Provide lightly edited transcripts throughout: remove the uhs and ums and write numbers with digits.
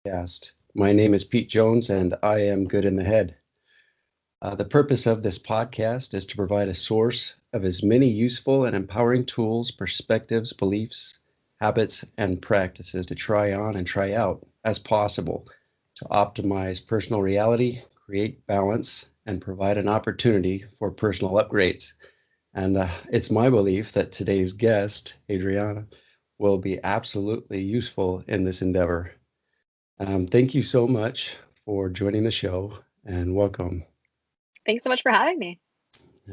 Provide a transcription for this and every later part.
podcast. My name is Pete Jones, and I am good in the head. The purpose of this podcast is to provide a source of as many useful and empowering tools, perspectives, beliefs, habits, and practices to try on and try out as possible to optimize personal reality, create balance, and provide an opportunity for personal upgrades. And it's my belief that today's guest, Adriana, will be absolutely useful in this endeavor. Thank you so much for joining the show and welcome. Thanks so much for having me.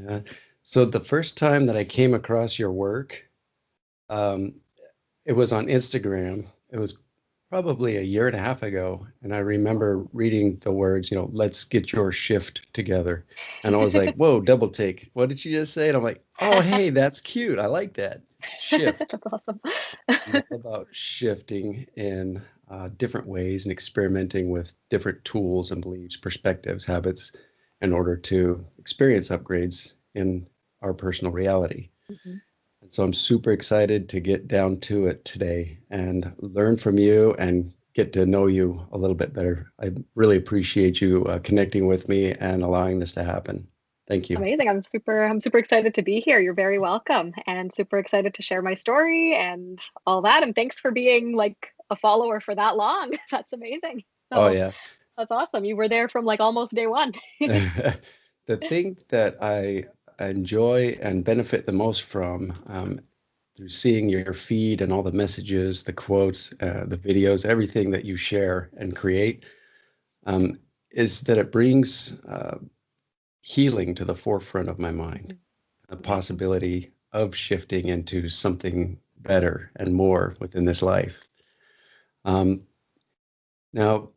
Uh, so the first time that I came across your work, um, it was on Instagram. It was probably a year and a half ago. And I remember reading the words, let's get your shift together. And I was like, whoa, double take. What did you just say? And I'm like, oh, hey, that's cute. I like that. Shift. That's awesome. I'm all about shifting in different ways and experimenting with different tools and beliefs, perspectives, habits in order to experience upgrades in our personal reality. Mhm. And so I'm super excited to get down to it today and learn from you and get to know you a little bit better. I really appreciate you connecting with me and allowing this to happen. Thank you. Amazing. I'm super excited to be here. You're very welcome, and super excited to share my story and all that. And thanks for being like a follower for that long. That's amazing. Oh, So yeah. that's awesome. You were there from like almost day one. The thing that I enjoy and benefit the most from through seeing your feed and all the messages, the quotes, the videos, everything that you share and create, um, is that it brings healing to the forefront of my mind, the possibility of shifting into something better and more within this life. Um, Now,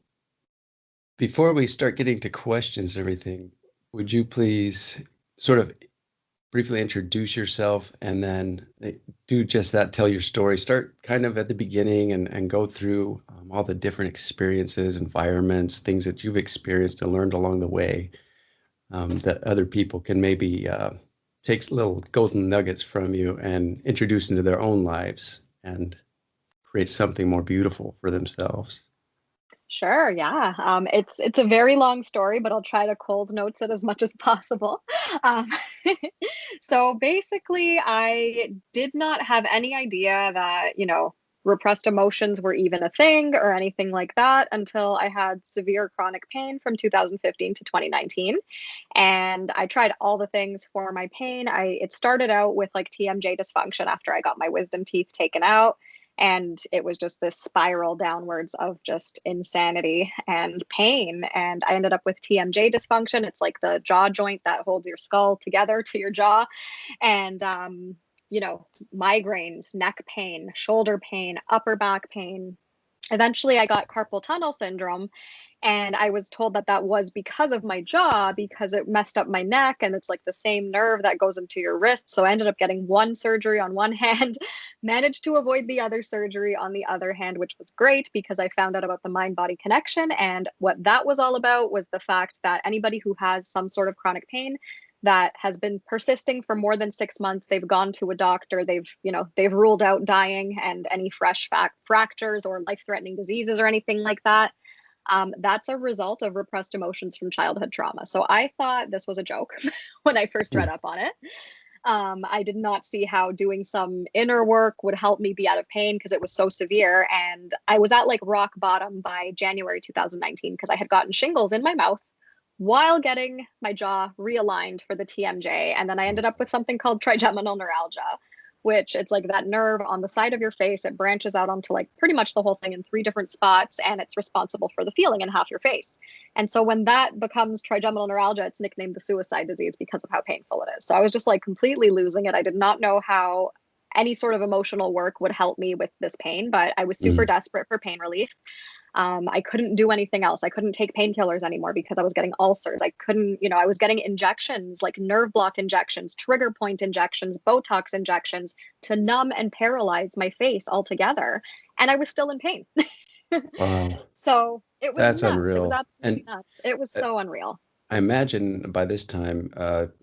before we start getting to questions and everything, would you please sort of briefly introduce yourself and then do just that, tell your story. Start kind of at the beginning and go through all the different experiences, environments, things that you've experienced and learned along the way that other people can maybe take little golden nuggets from you and introduce into their own lives and create something more beautiful for themselves. Sure, yeah. It's a very long story, but I'll try to cold notes it as much as possible. Um, so basically, I did not have any idea that, repressed emotions were even a thing or anything like that until I had severe chronic pain from 2015 to 2019. And I tried all the things for my pain. It started out with like TMJ dysfunction after I got my wisdom teeth taken out. And it was just this spiral downwards of just insanity and pain. And I ended up with TMJ dysfunction. It's like the jaw joint that holds your skull together to your jaw. And, migraines, neck pain, shoulder pain, upper back pain. Eventually, I got carpal tunnel syndrome, and I was told that that was because of my jaw, because it messed up my neck and it's like the same nerve that goes into your wrist. So I ended up getting one surgery on one hand, managed to avoid the other surgery on the other hand, which was great because I found out about the mind body connection. And what that was all about was the fact that anybody who has some sort of chronic pain that has been persisting for more than 6 months, they've gone to a doctor, they've ruled out dying and any fresh fractures or life-threatening diseases or anything like that. That's a result of repressed emotions from childhood trauma. So I thought this was a joke when I first read up on it. I did not see how doing some inner work would help me be out of pain because it was so severe. And I was at like rock bottom by January 2019 because I had gotten shingles in my mouth while getting my jaw realigned for the TMJ. And then I ended up with something called trigeminal neuralgia, which it's like that nerve on the side of your face. It branches out onto like pretty much the whole thing in 3 different spots, and it's responsible for the feeling in half your face. And so when that becomes trigeminal neuralgia, it's nicknamed the suicide disease because of how painful it is. So I was just like completely losing it. I did not know how any sort of emotional work would help me with this pain, but I was super Mm. desperate for pain relief. I couldn't do anything else. I couldn't take painkillers anymore because I was getting ulcers. I couldn't, I was getting injections, like nerve block injections, trigger point injections, Botox injections to numb and paralyze my face altogether. And I was still in pain. Wow, So it was that's nuts. It was unreal. absolutely And nuts. It was uh, so unreal. I imagine by this time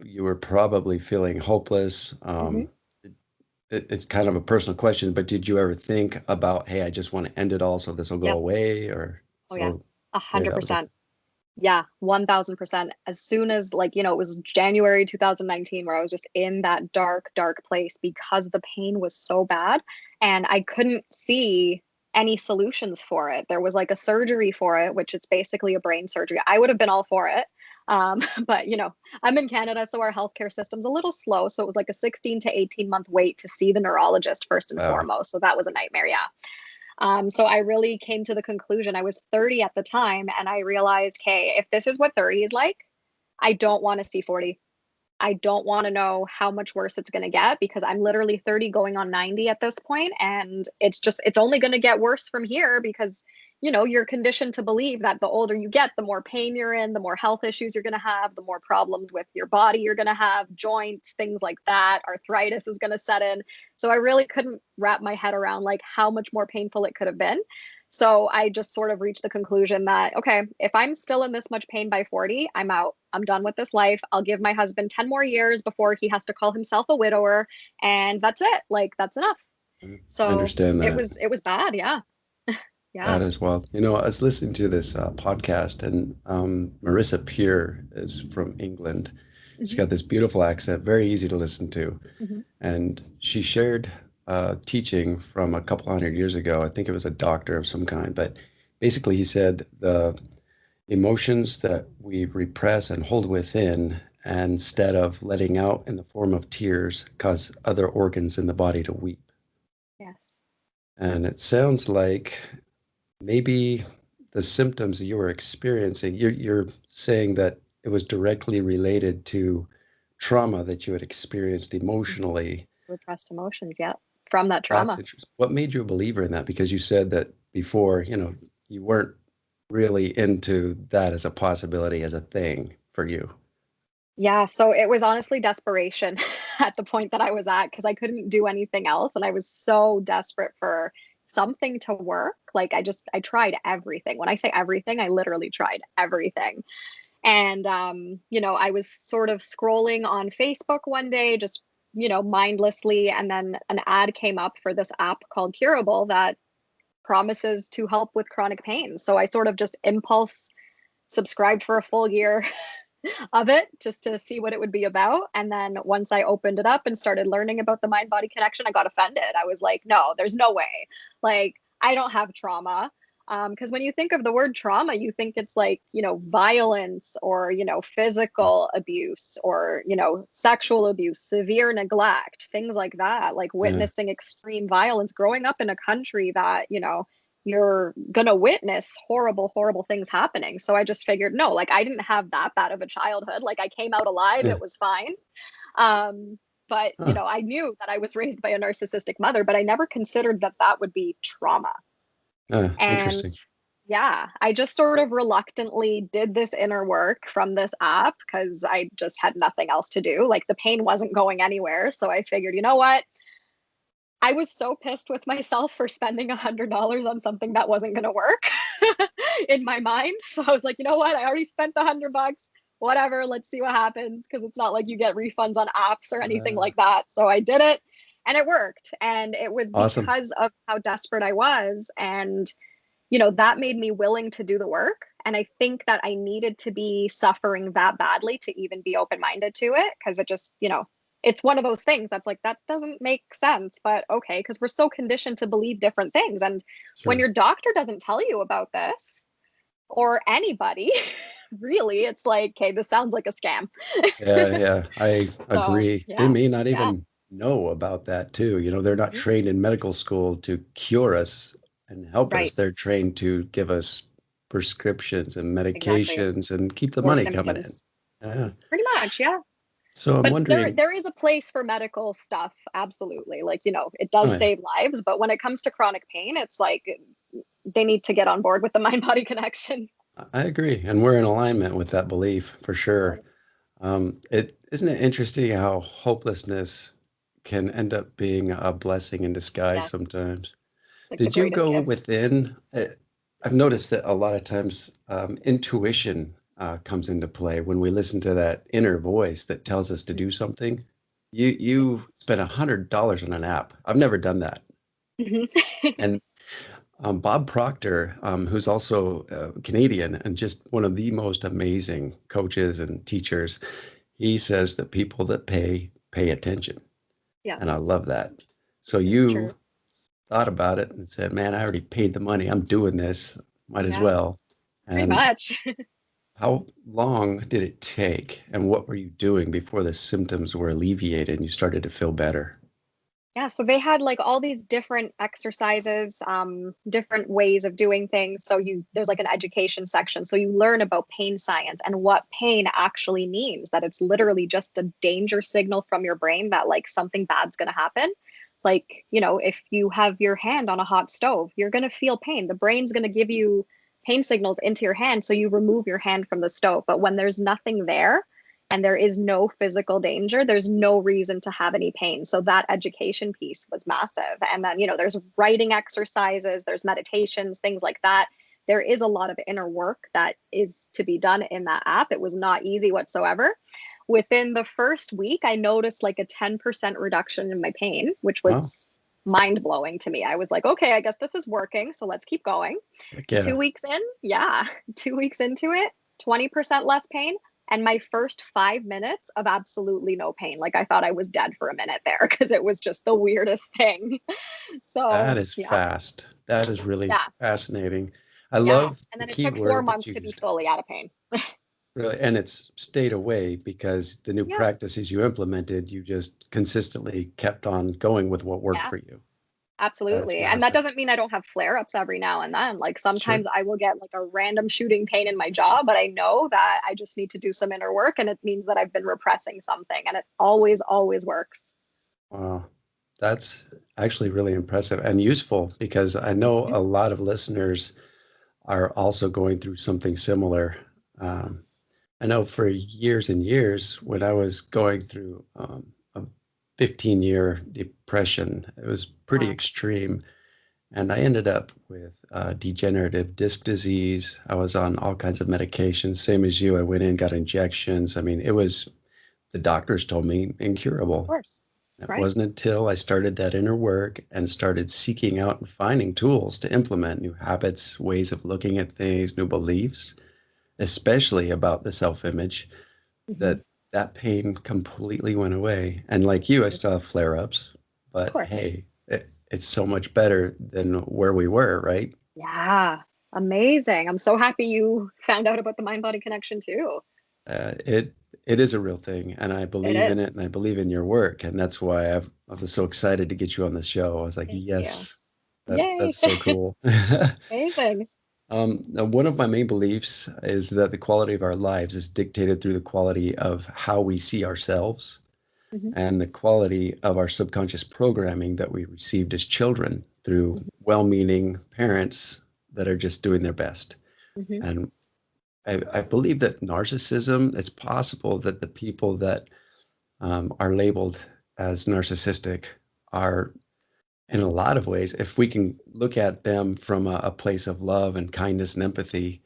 you were probably feeling hopeless. Mhm. It's kind of a personal question, but did you ever think about, hey, I just want to end it all so this will go Yep. away? Or, Oh yeah, So yeah, that was a 100%. Yeah, 1000%. As soon as, like, it was January 2019 where I was just in that dark, dark place because the pain was so bad and I couldn't see any solutions for it. There was like a surgery for it, which it's basically a brain surgery. I would have been all for it. But I'm in Canada, so our healthcare system's a little slow. So it was like a 16 to 18-month wait to see the neurologist first and wow. foremost. So that was a nightmare. Yeah. So I really came to the conclusion, I was 30 at the time, and I realized, hey, if this is what 30 is like, I don't want to see 40. I don't want to know how much worse it's going to get because I'm literally 30 going on 90 at this point, and it's only going to get worse from here because you're conditioned to believe that the older you get, the more pain you're in, the more health issues you're going to have, the more problems with your body you're going to have, joints, things like that, arthritis is going to set in. So I really couldn't wrap my head around like how much more painful it could have been. So I just sort of reached the conclusion that, okay, if I'm still in this much pain by 40, I'm out. I'm done with this life. I'll give my husband 10 more years before he has to call himself a widower. And that's it. Like, that's enough. I So understand it that. was bad. Yeah. Yeah. That as well. I was listening to this podcast, and Marissa Peer is from England. She's Hmm. got this beautiful accent, very easy to listen to. Hmm. And she shared teaching from a couple hundred years ago. I think it was a doctor of some kind, but basically he said the emotions that we repress and hold within, and instead of letting out in the form of tears, cause other organs in the body to weep. Yes. And it sounds like maybe the symptoms that you were experiencing, you're saying that it was directly related to trauma that you had experienced Mhm. emotionally. Repressed emotions. Yeah. From that That's trauma. interesting. What made you a believer in that? Because you said that before, you weren't really into that as a possibility, as a thing for you. Yeah, so it was honestly desperation at the point that I was at because I couldn't do anything else and I was so desperate for something to work. Like I tried everything. When I say everything, I literally tried everything. And I was sort of scrolling on Facebook one day just, mindlessly, and then an ad came up for this app called Curable that promises to help with chronic pain. So I sort of just impulse subscribed for a full year of it just to see what it would be about. And then once I opened it up and started learning about the mind body connection, I got offended. I was like, no, there's no way. Like, I don't have trauma. Because when you think of the word trauma, you think it's like, violence or, physical abuse or, sexual abuse, severe neglect, things like that, like Yeah. witnessing extreme violence, growing up in a country that, you're gonna witness horrible, horrible things happening. So I just figured, no, like I didn't have that bad of a childhood. Like I came out alive, Yeah. it was fine. Um, but Huh. I knew that I was raised by a narcissistic mother, but I never considered that that would be trauma. And Interesting. yeah, I just sort of reluctantly did this inner work from this app because I just had nothing else to do. Like the pain wasn't going anywhere. So I figured, you know what? I was so pissed with myself for spending $100 on something that wasn't going to work in my mind. So I was like, you know what? I already spent the $100. Whatever. Let's see what happens. Because it's not like you get refunds on apps or anything Uh, like that. So I did it and it worked. And it was awesome. because of how desperate I was. And, that made me willing to do the work. And I think that I needed to be suffering that badly to even be open minded to it. Because it just, it's one of those things that's like that doesn't make sense, but okay, because we're so conditioned to believe different things. And when Sure. your doctor doesn't tell you about this or anybody, really, it's like, okay, this sounds like a scam. Yeah, yeah, I So agree. They yeah. may not Yeah. even know about that too. They're not Mhm. trained in medical school to cure us and help us. Right. They're trained to give us prescriptions and Exactly. medications and keep the Or money coming in. symptoms. Yeah. Pretty much. Yeah. So I'm But there wondering, there is a place for medical stuff, absolutely. Like, it oh does yeah, save lives, but when it comes to chronic pain, it's like they need to get on board with the mind body connection. I agree. And we're in alignment with that belief for sure. Right. It isn't it interesting how hopelessness can end up being a blessing in disguise Yeah. sometimes. Like the Did you greatest go gift. within? I've noticed that a lot of times intuition comes into play when we listen to that inner voice that tells us to do something. You spent $100 on an app. I've never done that, Mhm. and Bob Proctor, who's also Canadian and just one of the most amazing coaches and teachers, he says that people that pay attention. Yeah, And I love that. So it's you true. thought about it and said, man, I already paid the money. I'm doing this. Might as Yeah, well. pretty And much. how long did it take? And what were you doing before the symptoms were alleviated and you started to feel better? Yeah, so they had like all these different exercises, different ways of doing things. So there's like an education section. So you learn about pain science and what pain actually means, that it's literally just a danger signal from your brain that like something bad's going to happen. Like, if you have your hand on a hot stove, you're going to feel pain. The brain's going to give you pain signals into your hand. So you remove your hand from the stove. But when there's nothing there, and there is no physical danger, there's no reason to have any pain. So that education piece was massive. And then, there's writing exercises, there's meditations, things like that. There is a lot of inner work that is to be done in that app. It was not easy whatsoever. Within the first week, I noticed like a 10% reduction in my pain, which Wow. was mind blowing to me. I was like, okay, I guess this is working. So let's keep going. Heck yeah. 2 weeks in, yeah, 2 weeks into it, 20% less pain. And my first 5 minutes of absolutely no pain. Like I thought I was dead for a minute there because it was just the weirdest thing. That So, is yeah, fast. That is really yeah, fascinating. I yeah. love And the then it key took four word that months you to be used. fully out of pain. Really, and it's stayed away because the new Yeah, practices you implemented, you just consistently kept on going with what worked yeah. for you. That's Absolutely. And that massive. doesn't mean I don't have flare ups every now and then. Like Sure. sometimes I will get like a random shooting pain in my jaw, but I know that I just need to do some inner work and it means that I've been repressing something and it always, always works. Wow. That's actually really impressive and useful because I know Mhm. a lot of listeners are also going through something similar. Um, I know for years and years when I was going through a 15-year depression, it was pretty Wow. extreme. And I ended up with degenerative disc disease. I was on all kinds of medications, same as you. I went in, got injections. I mean, it was, the doctors told me, Of incurable. course. It Right. wasn't until I started that inner work and started seeking out and finding tools to implement new habits, ways of looking at things, new beliefs, especially about the self-image, Mhm. that that pain completely went away. And like you, I Of still have flare-ups, but course. hey, it's so much better than where we were, right? Yeah. Amazing. I'm so happy you found out about the mind body connection too. It is a real thing, and I It believe in it, is. and I believe in your work, and that's why I was so excited to get you on the show. I was like, Thank you. yes, Yay. that's so cool. Amazing. Now, one of my main beliefs is that the quality of our lives is dictated through the quality of how we see ourselves Mhm. and the quality of our subconscious programming that we received as children through Mhm. well-meaning parents that are just doing their best. Mhm. And I believe that narcissism, it's possible that the people that are labeled as narcissistic are, in a lot of ways, if we can look at them from a place of love and kindness and empathy,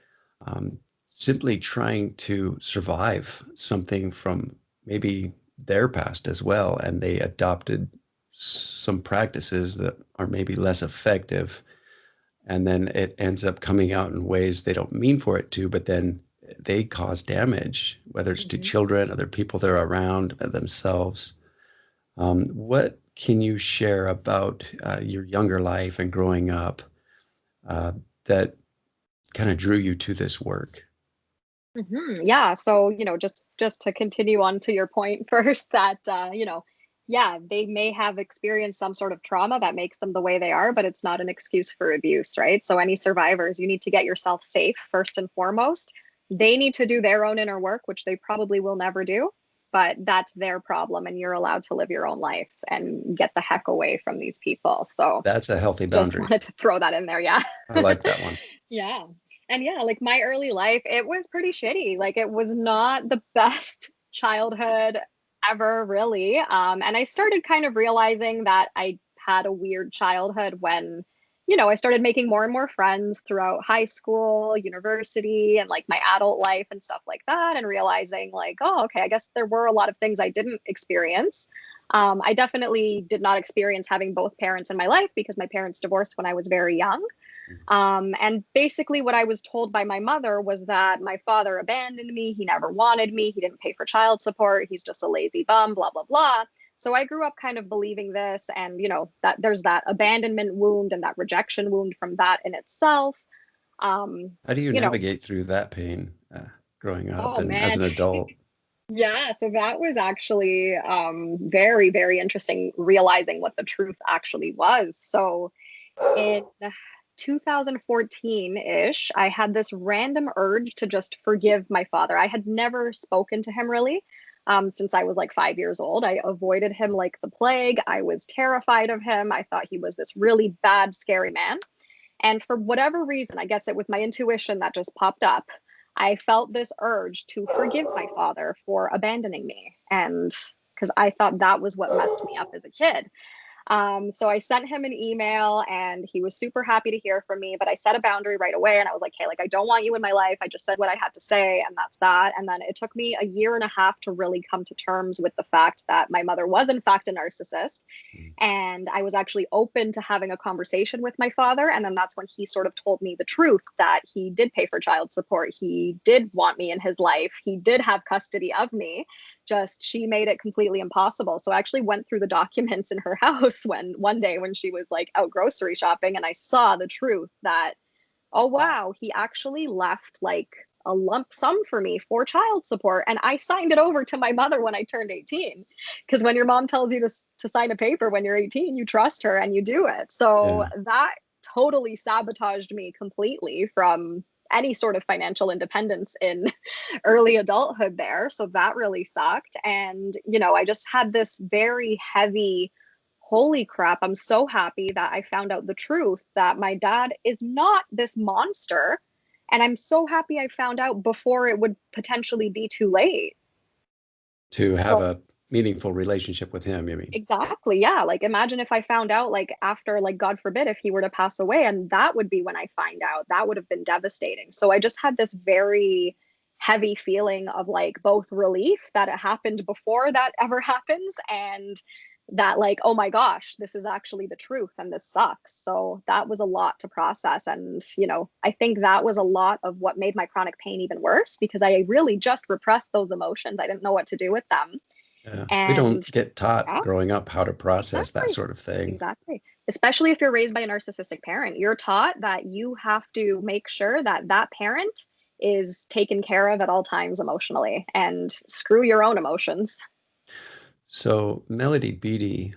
um, simply trying to survive something from maybe their past as well. And they adopted some practices that are maybe less effective. And then it ends up coming out in ways they don't mean for it to, but then they cause damage, whether it's to Mhm. children, other people they're around, themselves. What can you share about your younger life and growing up uh, that kind of drew you to this work? Yeah. So, just to continue on to your point first, that yeah, they may have experienced some sort of trauma that makes them the way they are, but it's not an excuse for abuse, right? So, any survivors, you need to get yourself safe first and foremost. They need to do their own inner work, which they probably will never do, but that's their problem, and you're allowed to live your own life and get the heck away from these people. So, That's a healthy just boundary. wanted to throw that in there. Yeah. I like that one. Yeah. And yeah, like my early life, it was pretty shitty. Like it was not the best childhood ever, really. And I started kind of realizing that I had a weird childhood when, I started making more and more friends throughout high school, university, and like my adult life and stuff like that. And realizing, like, oh, okay, I guess there were a lot of things I didn't experience. I definitely did not experience having both parents in my life because my parents divorced when I was very young. And basically what I was told by my mother was that my father abandoned me. He never wanted me. He didn't pay for child support. He's just a lazy bum, blah, blah, blah. So I grew up kind of believing this, and, you know, that there's that abandonment wound and that rejection wound from that in itself. How do you You know, navigate through that pain growing up oh and as man. an adult? Yeah, so that was actually very, very interesting, realizing what the truth actually was. So in 2014-ish, I had this random urge to just forgive my father. I had never spoken to him really since I was like 5 years old. I avoided him like the plague. I was terrified of him. I thought he was this really bad, scary man. And for whatever reason, I guess it was my intuition that just popped up. I felt this urge to forgive my father for abandoning me. And because I thought that was what messed me up as a kid. So I sent him an email and he was super happy to hear from me, but I set a boundary right away and I was like, hey, like, I don't want you in my life. I just said what I had to say and that's that. And then it took me a year and a half to really come to terms with the fact that my mother was in fact a narcissist. And I was actually open to having a conversation with my father. And then that's when he sort of told me the truth that he did pay for child support. He did want me in his life. He did have custody of me, just she made it completely impossible. So I actually went through the documents in her house when one day when she was like out grocery shopping, and I saw the truth that, oh wow, he actually left like a lump sum for me for child support, and I signed it over to my mother when I turned 18, because when your mom tells you to sign a paper when you're 18, you trust her and you do it. So Yeah. that totally sabotaged me completely from any sort of financial independence in early adulthood there. So that really sucked. And, you know, I just had this very heavy, holy crap, I'm so happy that I found out the truth that my dad is not this monster. And I'm so happy I found out before it would potentially be too late. To have So a meaningful relationship with him, you mean? exactly. Yeah. Like imagine if I found out like after, like, God forbid, if he were to pass away, and that would be when I find out. That would have been devastating. So I just had this very heavy feeling of like both relief that it happened before that ever happens, and that like, oh my gosh, this is actually the truth and this sucks. So that was a lot to process. And, you know, I think that was a lot of what made my chronic pain even worse, because I really just repressed those emotions. I didn't know what to do with them. Yeah. We And don't get taught yeah, growing up how to process that exactly. sort of thing. Exactly. Especially if you're raised by a narcissistic parent, you're taught that you have to make sure that that parent is taken care of at all times emotionally, and screw your own emotions. So Melody Beattie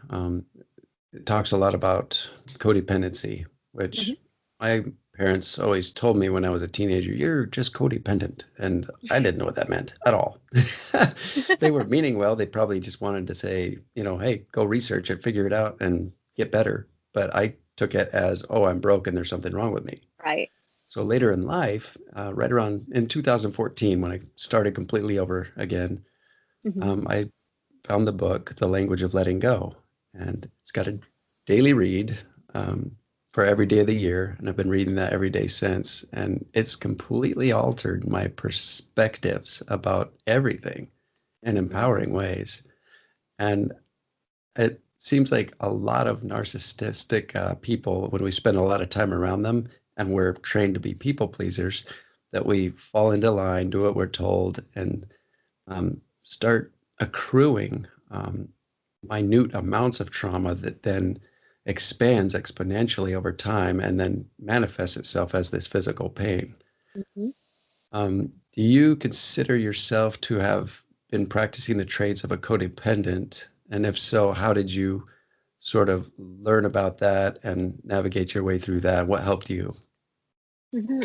talks a lot about codependency, Mhm. which my parents always told me when I was a teenager, you're just codependent. And I didn't know what that meant at all. They were meaning well. They probably just wanted to say, you know, hey, go research it, figure it out, and get better. But I took it as, oh, I'm broke and there's something wrong with me. Right. So later in life, right around in 2014, when I started completely over again, Hmm. I found the book, The Language of Letting Go. And it's got a daily read for every day of the year. And I've been reading that every day since. And it's completely altered my perspectives about everything in Amazing. empowering ways. And it seems like a lot of narcissistic people, when we spend a lot of time around them and we're trained to be people pleasers, that we fall into line, do what we're told, and start accruing minute amounts of trauma that then expands exponentially over time and then manifests itself as this physical pain. Hmm. Do you consider yourself to have been practicing the traits of a codependent? And if so, how did you sort of learn about that and navigate your way through that? What helped you?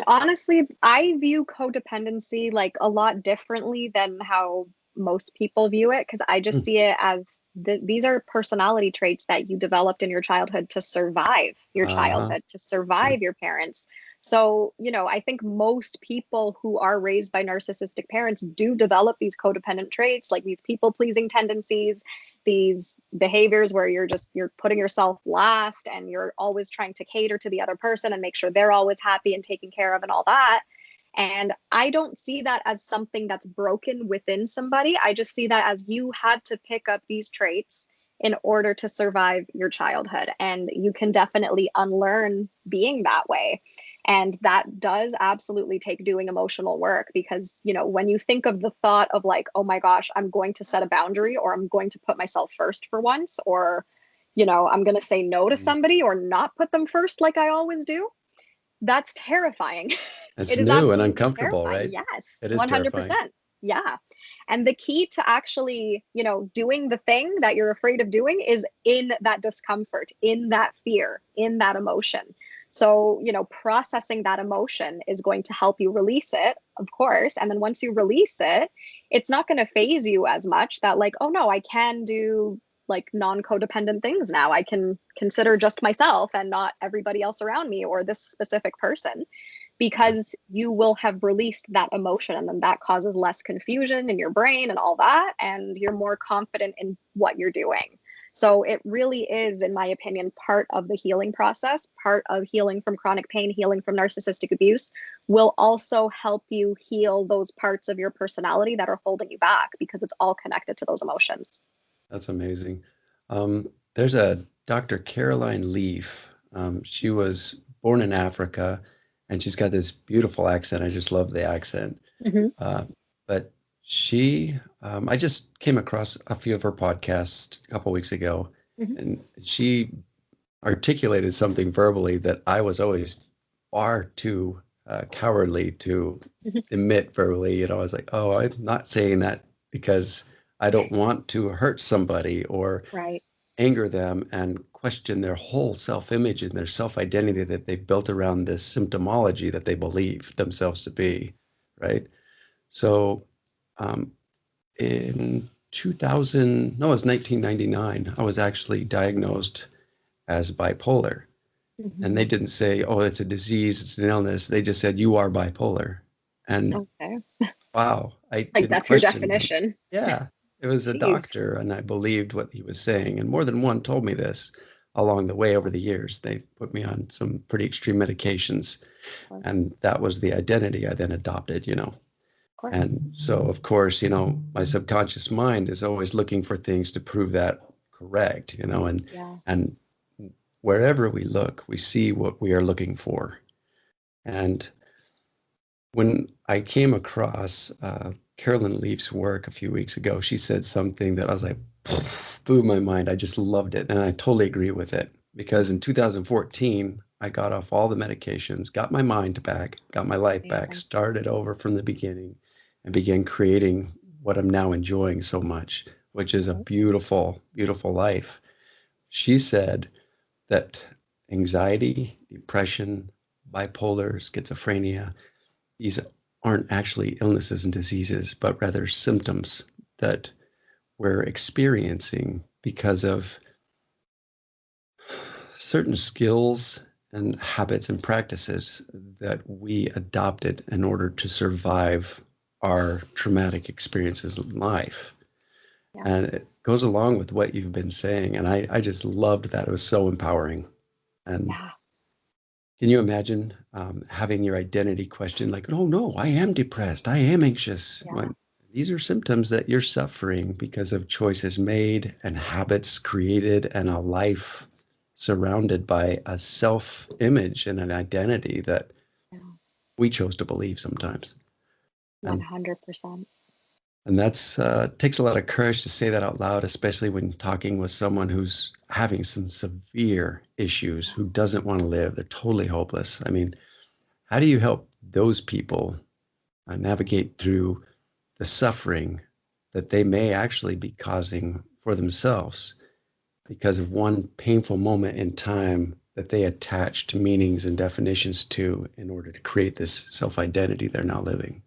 Honestly, I view codependency like a lot differently than how most people view it, because I just Mm, see it as these are personality traits that you developed in your childhood to survive your uh-huh. childhood, to Yeah. survive your parents. So, you know, I think most people who are raised by narcissistic parents do develop these codependent traits, like these people pleasing tendencies, these behaviors where you're putting yourself last and you're always trying to cater to the other person and make sure they're always happy and taken care of and all that. And I don't see that as something that's broken within somebody. I just see that as you had to pick up these traits in order to survive your childhood. And you can definitely unlearn being that way. And that does absolutely take doing emotional work, because, you know, when you think of the thought of like, oh my gosh, I'm going to set a boundary, or I'm going to put myself first for once, or, you know, I'm going to say no to somebody or not put them first like I always do. That's terrifying. It's It is new and absolutely uncomfortable, terrifying. right? Yes, It is terrifying. 100%. Yeah. And the key to actually, you know, doing the thing that you're afraid of doing is in that discomfort, in that fear, in that emotion. So, you know, processing that emotion is going to help you release it, of course. And then once you release it, it's not going to phase you as much that, like, oh no, I can do like non-codependent things now. I can consider just myself and not everybody else around me or this specific person, Yeah, because you will have released that emotion, and then that causes less confusion in your brain and all that, and you're more confident in what you're doing. So it really is, in my opinion, part of the healing process, part of healing from chronic pain, healing from narcissistic abuse, will also help you heal those parts of your personality that are holding you back, because it's all connected to those emotions. that's amazing. There's a Dr. Caroline Leaf. She was born in Africa, and she's got this beautiful accent. I just love the accent. Mm-hmm. Uh, but I just came across a few of her podcasts a couple weeks ago, Mm-hmm. and she articulated something verbally that I was always far too cowardly to emit verbally. You know, I was like, oh, I'm not saying that because I don't want to hurt somebody or Right. anger them and question their whole self-image and their self-identity that they've built around this symptomology that they believe themselves to be, right? So um, in 2000, no, it was 1999, I was actually diagnosed as bipolar. And they Mm-hmm. didn't say, oh, it's a disease, it's an illness. They just said, you are bipolar. And Okay. wow, I Like didn't that's your question them. definition. Yeah, it was a Jeez. doctor, and I believed what he was saying. And more than one told me this along the way over the years. They put me on some pretty extreme medications, Of and that was the identity I then adopted, you know. course. And so, of course, you know, my subconscious mind is always looking for things to prove that correct, you know, Yeah. and wherever we look, we see what we are looking for. And when I came across Carolyn Leaf's work a few weeks ago, she said something that I was like, blew my mind. I just loved it. And I totally agree with it because in 2014, I got off all the medications, got my mind back, got my life back, Amazing. started over from the beginning, and began creating what I'm now enjoying so much, which is a Right. beautiful, beautiful life. She said that anxiety, depression, bipolar, schizophrenia, these aren't actually illnesses and diseases, but rather symptoms that we're experiencing because of certain skills and habits and practices that we adopted in order to survive our traumatic experiences in life. Yeah. And it goes along with what you've been saying. And I just loved that. It was so empowering. And Yeah. can you imagine having your identity questioned like, oh no, I am depressed, I am anxious. Yeah. When these are symptoms that you're suffering because of choices made and habits created and a life surrounded by a self-image and an identity that Yeah. we chose to believe sometimes. And 100%. that's takes a lot of courage to say that out loud, especially when talking with someone who's having some severe issues, who doesn't want to live. They're totally hopeless. I mean, how do you help those people navigate through the suffering that they may actually be causing for themselves because of one painful moment in time that they attached meanings and definitions to in order to create this self-identity they're now living?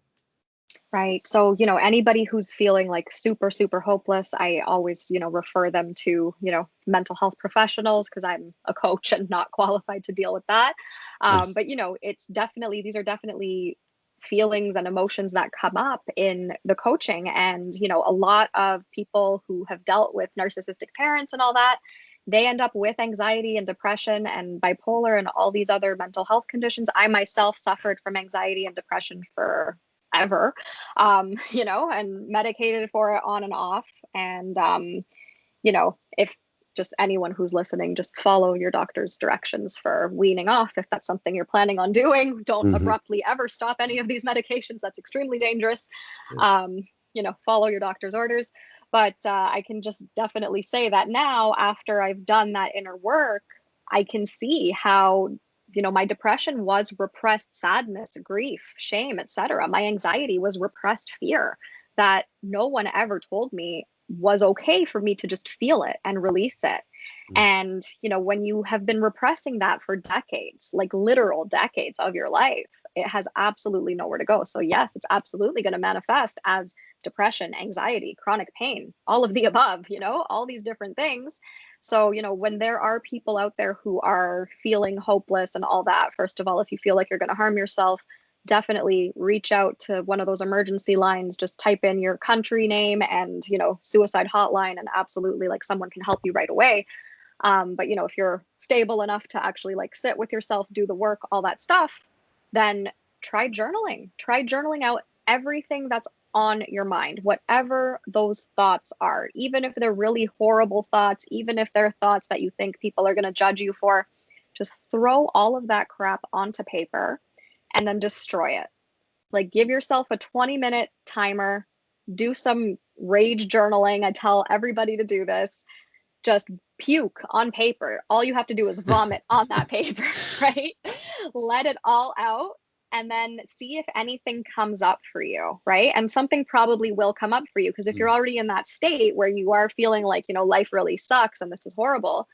Right. So, you know, anybody who's feeling like super, super hopeless, I always, you know, refer them to, you know, mental health professionals, because I'm a coach and not qualified to deal with that. Nice. But, you know, it's definitely, these are definitely feelings and emotions that come up in the coaching. And, you know, a lot of people who have dealt with narcissistic parents and all that, they end up with anxiety and depression and bipolar and all these other mental health conditions. I myself suffered from anxiety and depression for ever, you know, and medicated for it on and off. And if just anyone who's listening, just follow your doctor's directions for weaning off. If that's something you're planning on doing, don't abruptly ever stop any of these medications. That's extremely dangerous. Follow your doctor's orders. But I can just definitely say that now, after I've done that inner work, I can see how, my depression was repressed sadness, grief, shame, etc. My anxiety was repressed fear that no one ever told me was okay for me to just feel it and release it. And, when you have been repressing that for decades, like literal decades of your life, it has absolutely nowhere to go. So yes, it's absolutely going to manifest as depression, anxiety, chronic pain, all of the above, all these different things. So, when there are people out there who are feeling hopeless and all that, first of all, if you feel like you're going to harm yourself, definitely reach out to one of those emergency lines. Just type in your country name and, suicide hotline, and absolutely like someone can help you right away. But, if you're stable enough to actually like sit with yourself, do the work, all that stuff, then try journaling out everything that's on your mind, whatever those thoughts are, even if they're really horrible thoughts, even if they're thoughts that you think people are going to judge you for, just throw all of that crap onto paper and then destroy it. Like, give yourself a 20-minute timer, do some rage journaling. I tell everybody to do this. Just puke on paper. All you have to do is vomit on that paper, right? Let it all out and then see if anything comes up for you, right? And something probably will come up for you, because if you're already in that state where you are feeling like, life really sucks and this is horrible,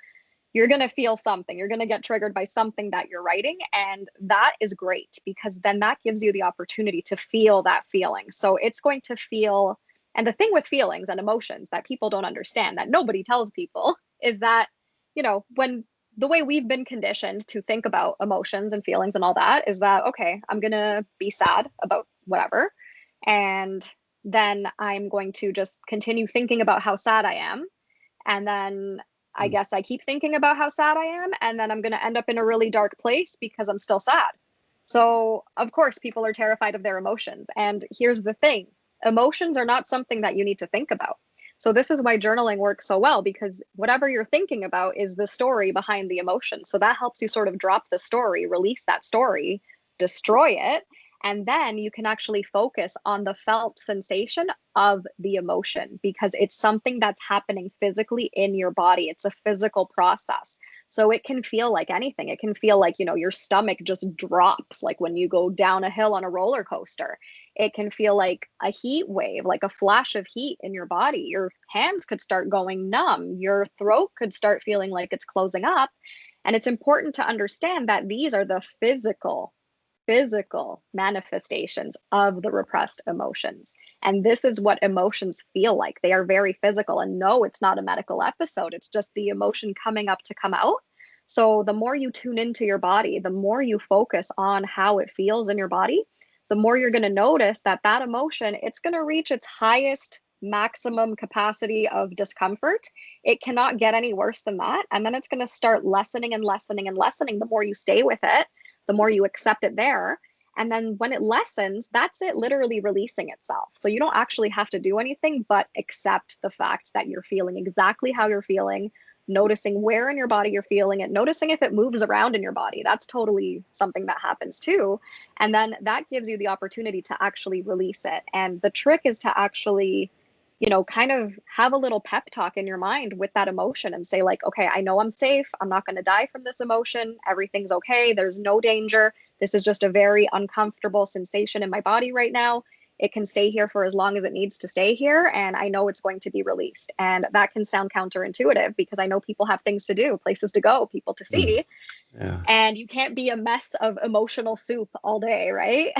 you're going to feel something. You're going to get triggered by something that you're writing. And that is great, because then that gives you the opportunity to feel that feeling. So it's going to feel, and the thing with feelings and emotions that people don't understand, that nobody tells people, is that, when the way we've been conditioned to think about emotions and feelings and all that is that, okay, I'm going to be sad about whatever. And then I'm going to just continue thinking about how sad I am. And then I guess I keep thinking about how sad I am, and then I'm going to end up in a really dark place because I'm still sad. So, of course, people are terrified of their emotions. And here's the thing. Emotions are not something that you need to think about. So this is why journaling works so well, because whatever you're thinking about is the story behind the emotion. So that helps you sort of drop the story, release that story, destroy it. And then you can actually focus on the felt sensation of the emotion, because it's something that's happening physically in your body. It's a physical process. So it can feel like anything. It can feel like, your stomach just drops, like when you go down a hill on a roller coaster. It can feel like a heat wave, like a flash of heat in your body. Your hands could start going numb. Your throat could start feeling like it's closing up. And it's important to understand that these are the physical manifestations of the repressed emotions. And this is what emotions feel like. They are very physical. And no, it's not a medical episode. It's just the emotion coming up to come out. So the more you tune into your body, the more you focus on how it feels in your body, the more you're going to notice that that emotion, it's going to reach its highest maximum capacity of discomfort. It cannot get any worse than that. And then it's going to start lessening and lessening and lessening the more you stay with it, the more you accept it there. And then when it lessens, that's it literally releasing itself. So you don't actually have to do anything but accept the fact that you're feeling exactly how you're feeling, noticing where in your body you're feeling it, noticing if it moves around in your body. That's totally something that happens too. And then that gives you the opportunity to actually release it. And the trick is to actually, kind of have a little pep talk in your mind with that emotion and say like, okay, I know I'm safe. I'm not going to die from this emotion. Everything's okay. There's no danger. This is just a very uncomfortable sensation in my body right now. It can stay here for as long as it needs to stay here. And I know it's going to be released. And that can sound counterintuitive, because I know people have things to do, places to go, people to see. Yeah. And you can't be a mess of emotional soup all day, right?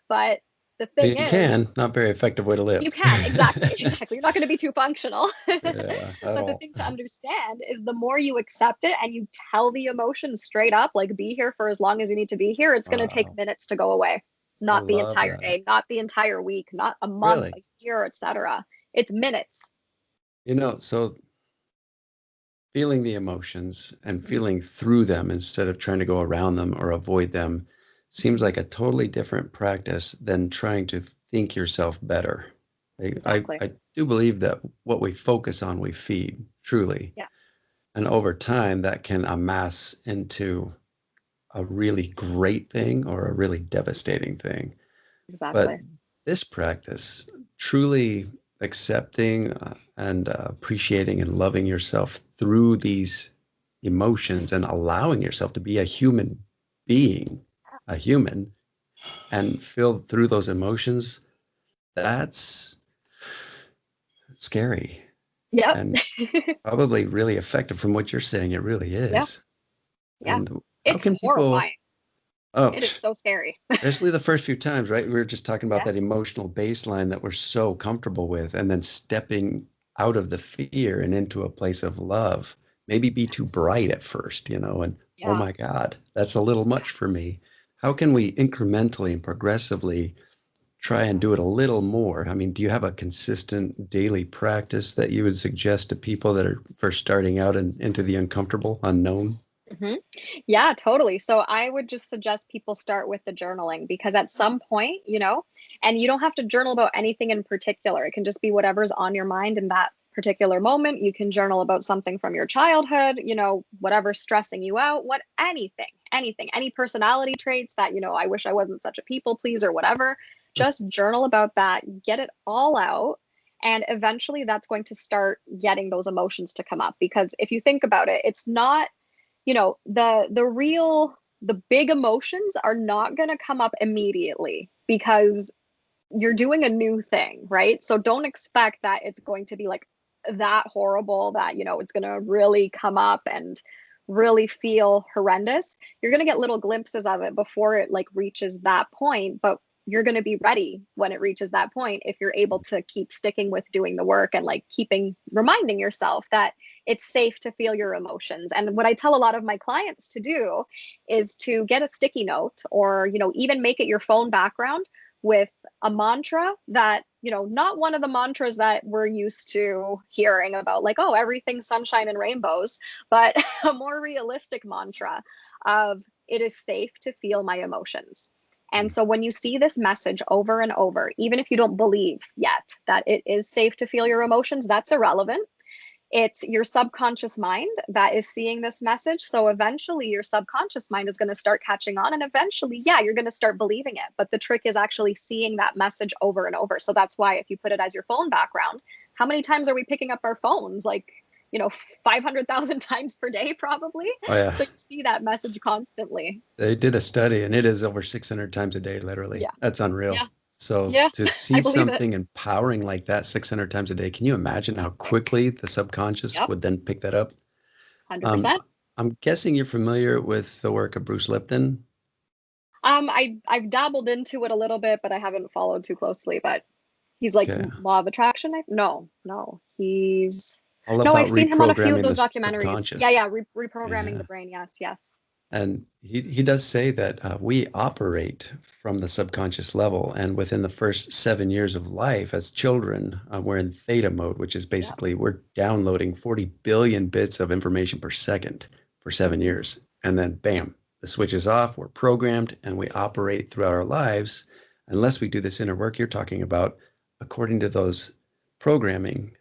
But the thing You is, can, not very effective way to live. you can, exactly. You're not going to be too functional. Yeah, at But the all. thing to understand is the more you accept it and you tell the emotion straight up, like be here for as long as you need to be here, it's going to take Wow. minutes to go away. I Not the love entire that. day, not the entire week, not a month, Really? a year, etc. It's minutes. So feeling the emotions and Mhm. feeling through them instead of trying to go around them or avoid them seems like a totally different practice than trying to think yourself better. Exactly. I do believe that what we focus on, we feed, truly. Yeah, And over time, that can amass into a really great thing or a really devastating thing. But exactly. this practice, truly accepting and appreciating and loving yourself through these emotions and allowing yourself to be a human being, a human, and feel through those emotions, that's scary Yep. and probably really effective from what you're saying. It really Yeah, is. yeah. And how It's can people, horrifying. oh, It is so scary. especially the first few times, right? We were just talking about Yeah, that emotional baseline that we're so comfortable with, and then stepping out of the fear and into a place of love. Maybe be too bright at first, and oh yeah. my God, that's a little much for me. How can we incrementally and progressively try and do it a little more? I mean, do you have a consistent daily practice that you would suggest to people that are first starting out and into the uncomfortable, unknown? Mhm. Yeah, totally. So I would just suggest people start with the journaling because at some point, and you don't have to journal about anything in particular. It can just be whatever's on your mind in that particular moment. You can journal about something from your childhood, whatever's stressing you out, anything, any personality traits that, I wish I wasn't such a people pleaser, whatever. Just journal about that, get it all out. And eventually that's going to start getting those emotions to come up. Because if you think about it, it's not the big emotions are not going to come up immediately because you're doing a new thing, right? So don't expect that it's going to be like that horrible that it's going to really come up and really feel horrendous. You're going to get little glimpses of it before it like reaches that point, but you're going to be ready when it reaches that point if you're able to keep sticking with doing the work and like keeping reminding yourself that it's safe to feel your emotions. And what I tell a lot of my clients to do is to get a sticky note or even make it your phone background with a mantra that, not one of the mantras that we're used to hearing about, like, oh, everything's sunshine and rainbows, but a more realistic mantra of it is safe to feel my emotions. And so when you see this message over and over, even if you don't believe yet that it is safe to feel your emotions, that's irrelevant. It's your subconscious mind that is seeing this message. So eventually your subconscious mind is going to start catching on. And eventually, yeah, you're going to start believing it. But the trick is actually seeing that message over and over. So that's why if you put it as your phone background, how many times are we picking up our phones? Like, 500,000 times per day, probably. Oh yeah, So you see that message constantly. they did a study and it is over 600 times a day, literally. Yeah. That's unreal. Yeah. So Yeah. to I see believe it. something empowering like that 600 times a day, can you imagine how quickly the subconscious Yep. would then pick that up? Um, 100%. I'm guessing you're familiar with the work of Bruce Lipton. I've dabbled into it a little bit, but I haven't followed too closely. But he's like Okay. law of attraction. No, he's All no. I've about seen him on a few of reprogramming the those documentaries. Yeah, subconscious. yeah, reprogramming Yeah. the brain. Yes, yes. And he does say that we operate from the subconscious level. And within the first 7 years of life as children, we're in theta mode, which is Yep. basically we're downloading 40 billion bits of information per second for seven Hmm. years. And then, bam, the switch is off. We're programmed and we operate throughout our lives. Unless we do this inner work you're talking about, according to those programming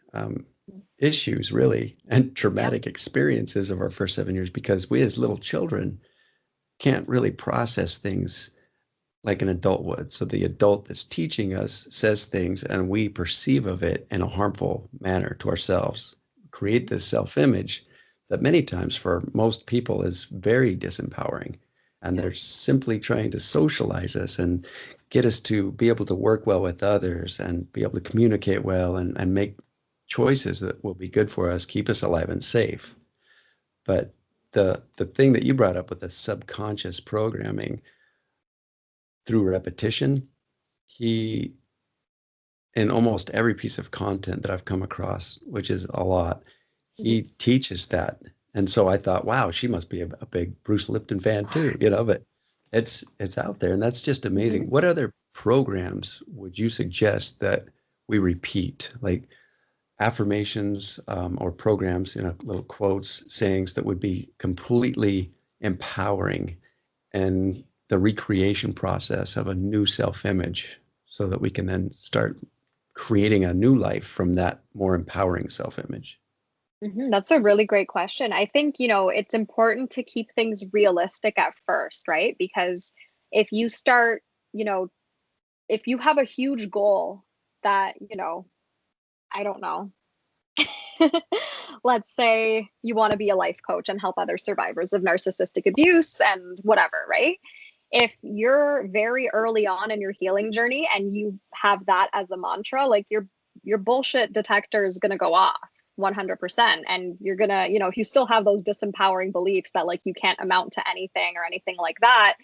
issues, really, and Yeah. traumatic experiences of our first 7 years, because we as little children can't really process things like an adult would. So the adult that's teaching us says things and we perceive of it in a harmful manner to ourselves, create Hmm. this self-image that many times for most people is very disempowering. And Yep. they're simply trying to socialize us and get us to be able to work well with others and be able to communicate well and make choices that will be good for us, keep us alive and safe. But the thing that you brought up with the subconscious programming through repetition, he in almost every piece of content that I've come across, which is a lot, Hmm. he teaches that. And so I thought, wow, she must be a big Bruce Lipton fan too, but it's out there and that's just Hmm. amazing. What other programs would you suggest that we repeat? Like affirmations or programs, little quotes, sayings that would be completely empowering and the recreation process of a new self-image so that we can then start creating a new life from that more empowering self-image? That's a really great question. I think, it's important to keep things realistic at first, right? Because if you start, you know, if you have a huge goal that, I don't know, let's say you want to be a life coach and help other survivors of narcissistic abuse and whatever, right? If you're very early on in your healing journey and you have that as a mantra, like your bullshit detector is going to go off 100%, and you're going to, if you still have those disempowering beliefs that like you can't amount to anything or anything like that,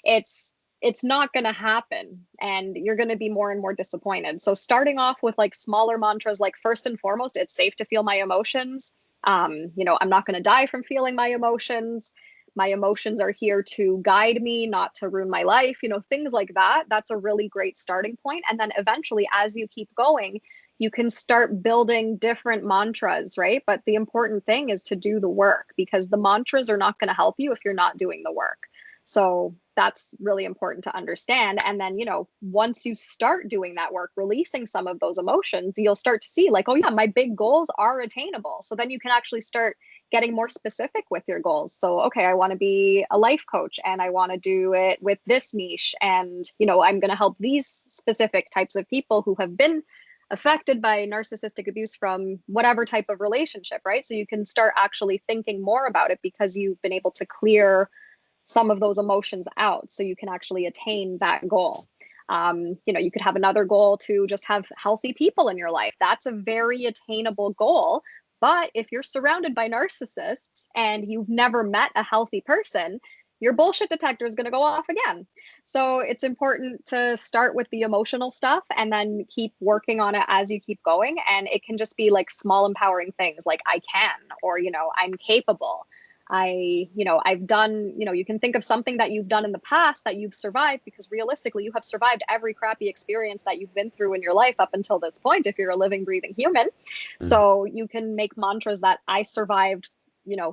it's it's not going to happen, and you're going to be more and more disappointed. So starting off with like smaller mantras, like first and foremost, it's safe to feel my emotions. I'm not going to die from feeling my emotions. My emotions are here to guide me, not to ruin my life, things like that. That's a really great starting point. And then eventually, as you keep going, you can start building different mantras, right? But the important thing is to do the work, because the mantras are not going to help you if you're not doing the work. So that's really important to understand. And then, once you start doing that work, releasing some of those emotions, you'll start to see like, oh yeah, my big goals are attainable. So then you can actually start getting more specific with your goals. So, okay, I want to be a life coach and I want to do it with this niche. And, I'm going to help these specific types of people who have been affected by narcissistic abuse from whatever type of relationship, right? So you can start actually thinking more about it because you've been able to clear some of those emotions out so you can actually attain that goal. You could have another goal to just have healthy people in your life. That's a very attainable goal. But if you're surrounded by narcissists and you've never met a healthy person, your bullshit detector is going to go off again. So it's important to start with the emotional stuff and then keep working on it as you keep going. And it can just be like small empowering things like I can, or, I'm capable. I've done, you can think of something that you've done in the past that you've survived, because realistically, you have survived every crappy experience that you've been through in your life up until this point, if you're a living, breathing human. So you can make mantras that I survived,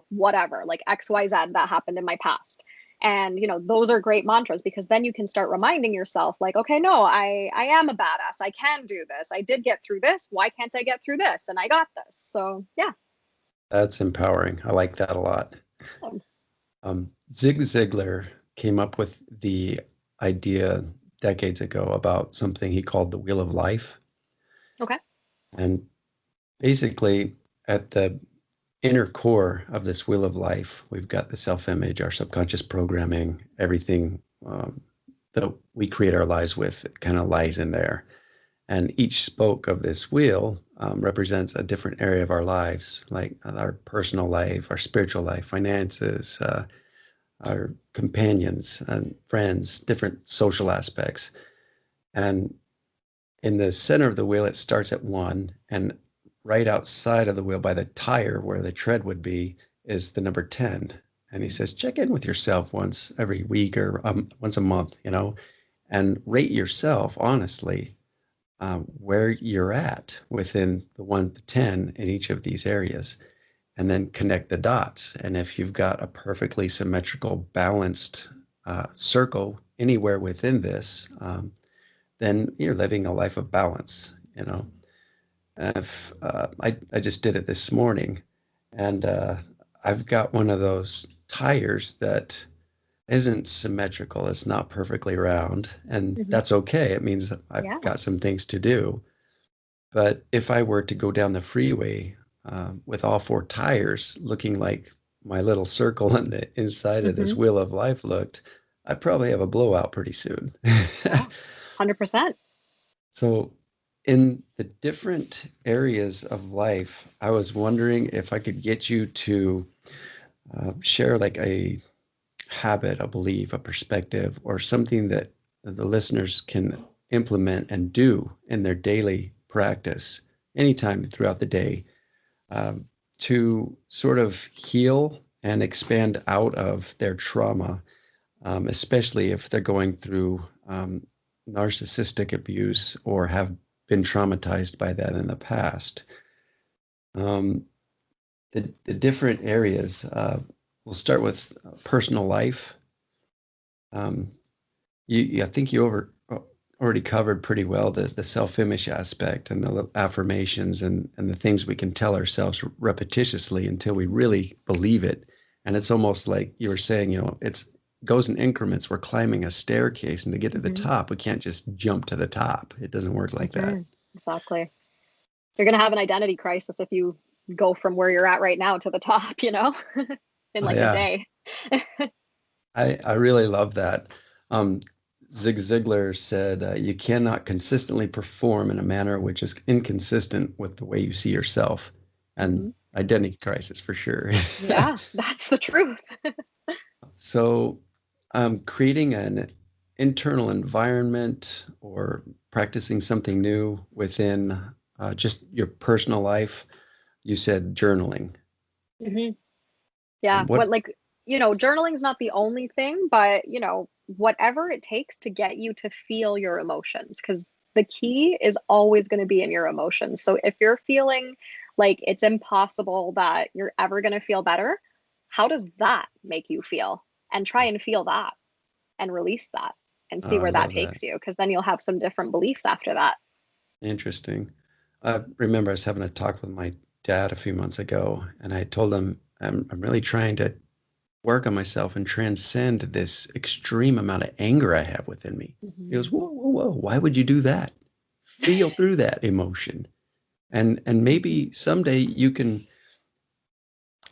whatever, like XYZ that happened in my past. And, those are great mantras, because then you can start reminding yourself like, okay, no, I am a badass. I can do this. I did get through this. Why can't I get through this? And I got this. So yeah. That's empowering. I like that a lot. Zig Ziglar came up with the idea decades ago about something he called the Wheel of Life. Okay. And basically, at the inner core of this Wheel of Life, we've got the self-image, our subconscious programming, everything that we create our lives with, it kind of lies in there. And each spoke of this wheel represents a different area of our lives, like our personal life, our spiritual life, finances, our companions and friends, different social aspects. And in the center of the wheel, it starts at 1, and right outside of the wheel by the tire where the tread would be is the number 10. And he says, check in with yourself once every week or once a month, and rate yourself honestly where you're at within the 1 to 10 in each of these areas, and then connect the dots. And if you've got a perfectly symmetrical, balanced circle anywhere within this, then you're living a life of balance. If I just did it this morning, and I've got one of those tires that isn't symmetrical. It's not perfectly round, and that's okay. It means I've got some things to do. But if I were to go down the freeway with all 4 tires looking like my little circle on the inside of this Wheel of Life looked, I'd probably have a blowout pretty soon. Yeah, 100%. So, in the different areas of life, I was wondering if I could get you to share like a habit, a belief, a perspective, or something that the listeners can implement and do in their daily practice anytime throughout the day to sort of heal and expand out of their trauma, especially if they're going through narcissistic abuse or have been traumatized by that in the past. Um, the different areas, we'll start with personal life. I think you already covered pretty well the self-image aspect and the affirmations and the things we can tell ourselves repetitiously until we really believe it. And it's almost like you were saying, it's goes in increments. We're climbing a staircase, and to get to the top, we can't just jump to the top. It doesn't work like that. Exactly. You're going to have an identity crisis if you go from where you're at right now to the top, in like a day. I really love that. Zig Ziglar said, you cannot consistently perform in a manner which is inconsistent with the way you see yourself. And identity crisis for sure. Yeah, that's the truth. So creating an internal environment or practicing something new within just your personal life, you said journaling. Yeah, journaling is not the only thing, but whatever it takes to get you to feel your emotions, because the key is always going to be in your emotions. So if you're feeling like it's impossible that you're ever going to feel better, how does that make you feel? And try and feel that and release that and see where that takes you, because then you'll have some different beliefs after that. Interesting. I remember I was having a talk with my dad a few months ago, and I told him I'm really trying to work on myself and transcend this extreme amount of anger I have within me. He goes, whoa, whoa, whoa, why would you do that? Feel through that emotion. And maybe someday you can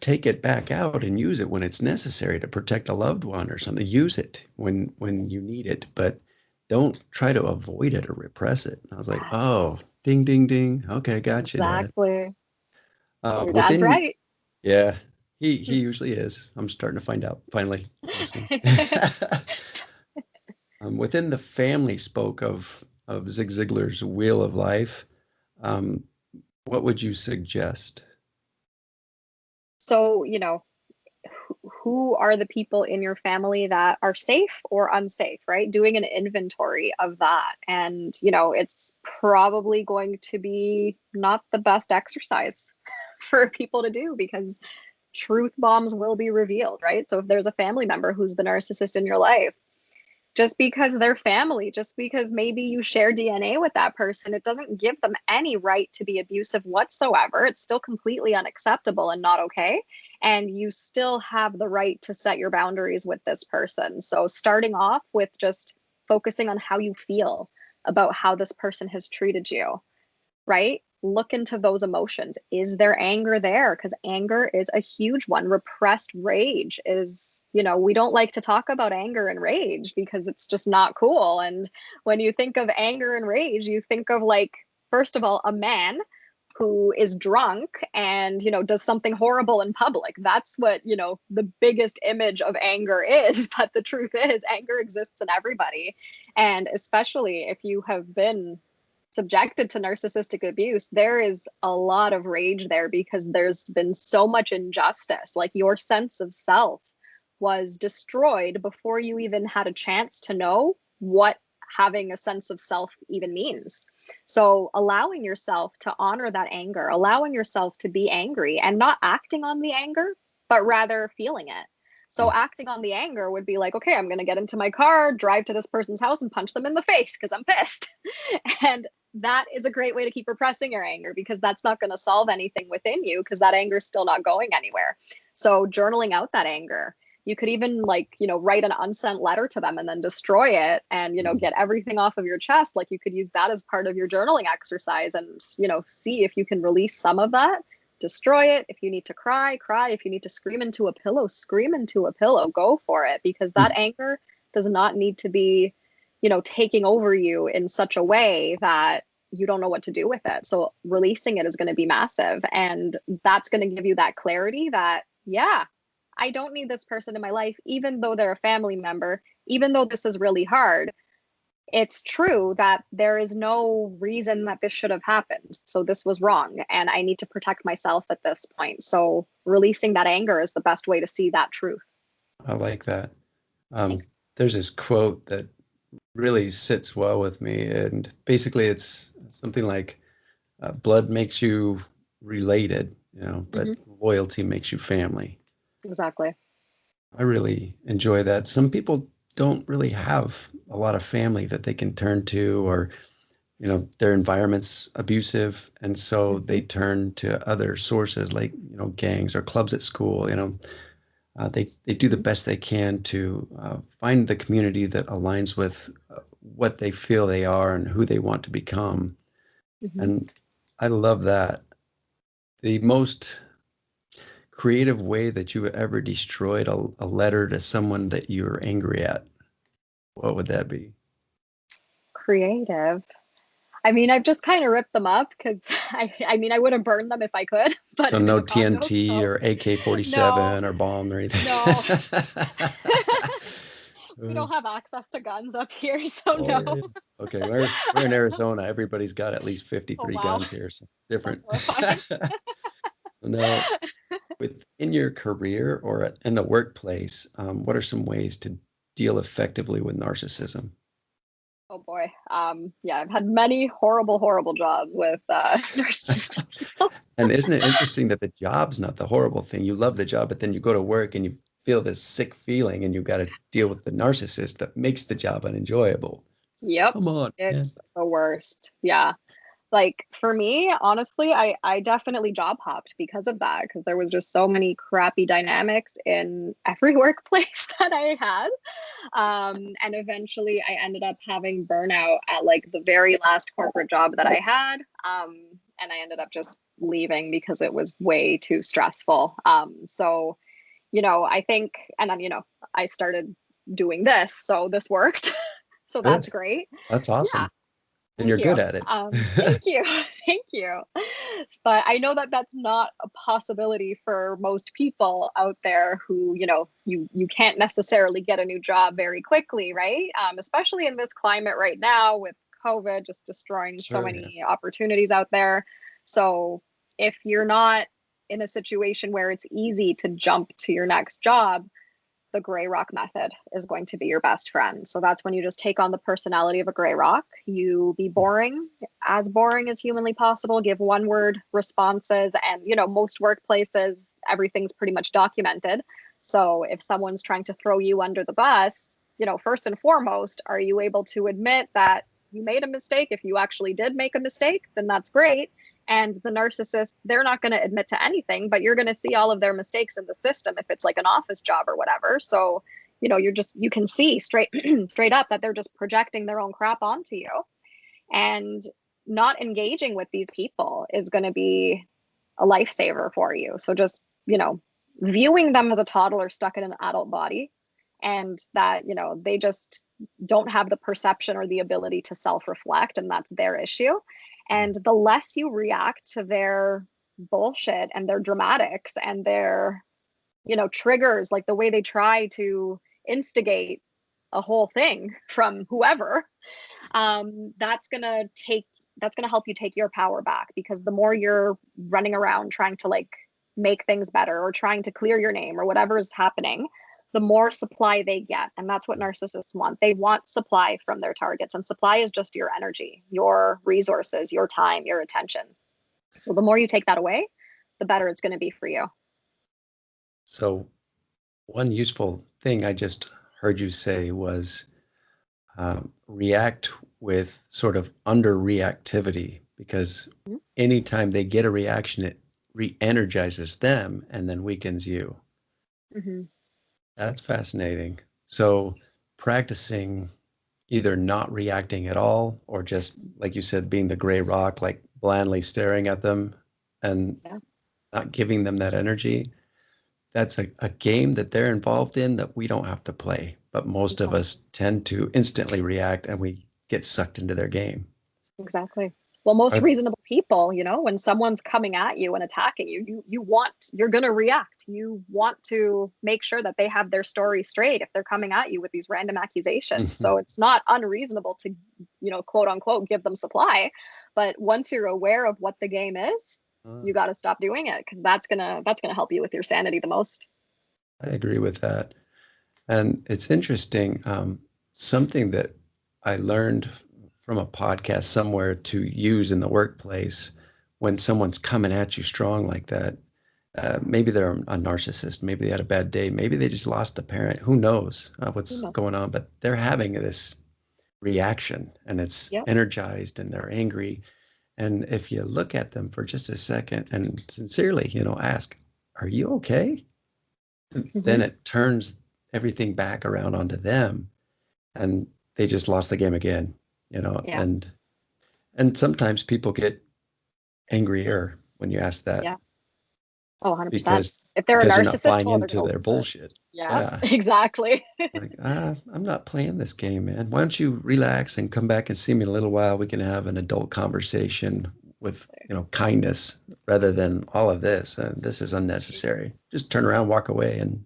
take it back out and use it when it's necessary to protect a loved one or something. Use it when you need it, but don't try to avoid it or repress it. And I was like, oh, ding, ding, ding. Okay, gotcha, exactly. Dad. Your dad's right. Yeah, he usually is. I'm starting to find out finally. Within the family spoke of Zig Ziglar's Wheel of Life. What would you suggest? So, who are the people in your family that are safe or unsafe, right? Doing an inventory of that. And, it's probably going to be not the best exercise for people to do, because truth bombs will be revealed, right? So if there's a family member who's the narcissist in your life, just because they're family, just because maybe you share DNA with that person, it doesn't give them any right to be abusive whatsoever. It's still completely unacceptable and not okay. And you still have the right to set your boundaries with this person. So starting off with just focusing on how you feel about how this person has treated you, right? Look into those emotions. Is there anger there? Because anger is a huge one. Repressed rage is, we don't like to talk about anger and rage because it's just not cool. And when you think of anger and rage, you think of, like, first of all, a man who is drunk and, does something horrible in public. That's what, the biggest image of anger is. But the truth is, anger exists in everybody. And especially if you have been subjected to narcissistic abuse, there is a lot of rage there because there's been so much injustice. Like, your sense of self was destroyed before you even had a chance to know what having a sense of self even means. So allowing yourself to honor that anger, allowing yourself to be angry and not acting on the anger, but rather feeling it. So acting on the anger would be like, okay, I'm going to get into my car, drive to this person's house and punch them in the face because I'm pissed. And that is a great way to keep repressing your anger, because that's not going to solve anything within you, because that anger is still not going anywhere. So journaling out that anger. You could even, write an unsent letter to them and then destroy it and, get everything off of your chest. Like, you could use that as part of your journaling exercise and, see if you can release some of that. Destroy it. If you need to cry, cry. If you need to scream into a pillow, scream into a pillow. Go for it, because that anger does not need to be, taking over you in such a way that you don't know what to do with it. So releasing it is going to be massive. And that's going to give you that clarity that, yeah, I don't need this person in my life, even though they're a family member, even though this is really hard. It's true that there is no reason that this should have happened. So this was wrong, and I need to protect myself at this point. So releasing that anger is the best way to see that truth. I like that. There's this quote that really sits well with me, and basically it's something like, blood makes you related, but loyalty makes you family. Exactly. I really enjoy that. Some people don't really have a lot of family that they can turn to, or their environment's abusive, and so they Mhm. turn to other sources like gangs or clubs at school. They do the Mhm. best they can to find the community that aligns with what they feel they are and who they want to become. Mhm. And I love that. The most creative way that you ever destroyed a letter to someone that you were angry at, what would that be? Creative. I mean, I've just kind of ripped them up because I mean, I would have burned them if I could, but So I'm in no a condo, TNT so or no, AK-47 or bomb or anything. no. We don't have access to guns up here, so Oh, no. yeah. Okay, we're in Arizona. Everybody's got at least Oh, 53 wow. guns here, so That's different. horrifying. So now, within your career or in the workplace, what are some ways to deal effectively with narcissism? Oh boy. Yeah, I've had many horrible, horrible jobs with narcissistic people. And isn't it interesting that the job's not the horrible thing? You love the job, but then you go to work and you feel this sick feeling, and you got to deal with the narcissist that makes the job unenjoyable. Yep. Come on, man. It's the worst. Yeah. Like for me, honestly, I definitely job hopped because of that, because there was just so many crappy dynamics in every workplace that I had. And eventually I ended up having burnout at like the very last corporate job that I had. And I ended up just leaving because it was way too stressful. So, I think, and then, I started doing this, so this worked. So that's Good. great. That's Yeah. awesome. And Thank you're you. good at it. Thank you. Thank you. But I know that that's not a possibility for most people out there who, you can't necessarily get a new job very quickly, right? Especially in this climate right now with COVID just destroying so Sure, yeah. many opportunities out there. So if you're not in a situation where it's easy to jump to your next job, the gray rock method is going to be your best friend. So that's when you just take on the personality of a gray rock. You be boring, as boring as humanly possible, give one word responses. And, most workplaces, everything's pretty much documented. So if someone's trying to throw you under the bus, first and foremost, are you able to admit that you made a mistake? If you actually did make a mistake, then that's great. And the narcissist, they're not going to admit to anything, but you're going to see all of their mistakes in the system if it's like an office job or whatever. So, you can see straight up that they're just projecting their own crap onto you. And not engaging with these people is going to be a lifesaver for you. So just, viewing them as a toddler stuck in an adult body, and that, they just don't have the perception or the ability to self-reflect, and that's their issue. And the less you react to their bullshit and their dramatics and their, triggers, like the way they try to instigate a whole thing from whoever, that's gonna help you take your power back, because the more you're running around trying to like make things better or trying to clear your name or whatever is happening, the more supply they get. And that's what narcissists want. They want supply from their targets, and supply is just your energy, your resources, your time, your attention. So the more you take that away, the better it's going to be for you. So one useful thing I just heard you say was react with sort of under reactivity, because anytime they get a reaction, it re-energizes them and then weakens you. Mm-hmm. That's fascinating. So practicing either not reacting at all, or just, like you said, being the gray rock, like blandly staring at them and Yeah, not giving them that energy. That's a game that they're involved in that we don't have to play. But most of us exactly. tend to instantly react and we get sucked into their game. Exactly. Well, most Are, reasonable people, when someone's coming at you and attacking you, you're going to react. You want to make sure that they have their story straight if they're coming at you with these random accusations. So it's not unreasonable to, quote unquote, give them supply. But once you're aware of what the game is, you got to stop doing it, because that's going to help you with your sanity the most. I agree with that. And it's interesting. Something that I learned from a podcast somewhere to use in the workplace when someone's coming at you strong like that. maybe they're a narcissist. Maybe they had a bad day. Maybe they just lost a parent. Who knows You what's know. going on? But they're having this reaction and it's Yep. energized and they're angry. And if you look at them for just a second and sincerely, ask, are you okay? Hmm. Then it turns everything back around onto them and they just lost the game again, Yeah. and sometimes people get angrier when you ask that Yeah. Oh, 100%. because If they're a because you're not narcissist, buying well, they're into going to their lose it. bullshit. Yeah, Yeah. exactly. Like, I'm not playing this game, man. Why don't you relax and come back and see me in a little while? We can have an adult conversation with, kindness rather than all of this. This is unnecessary. Just turn around, walk away. And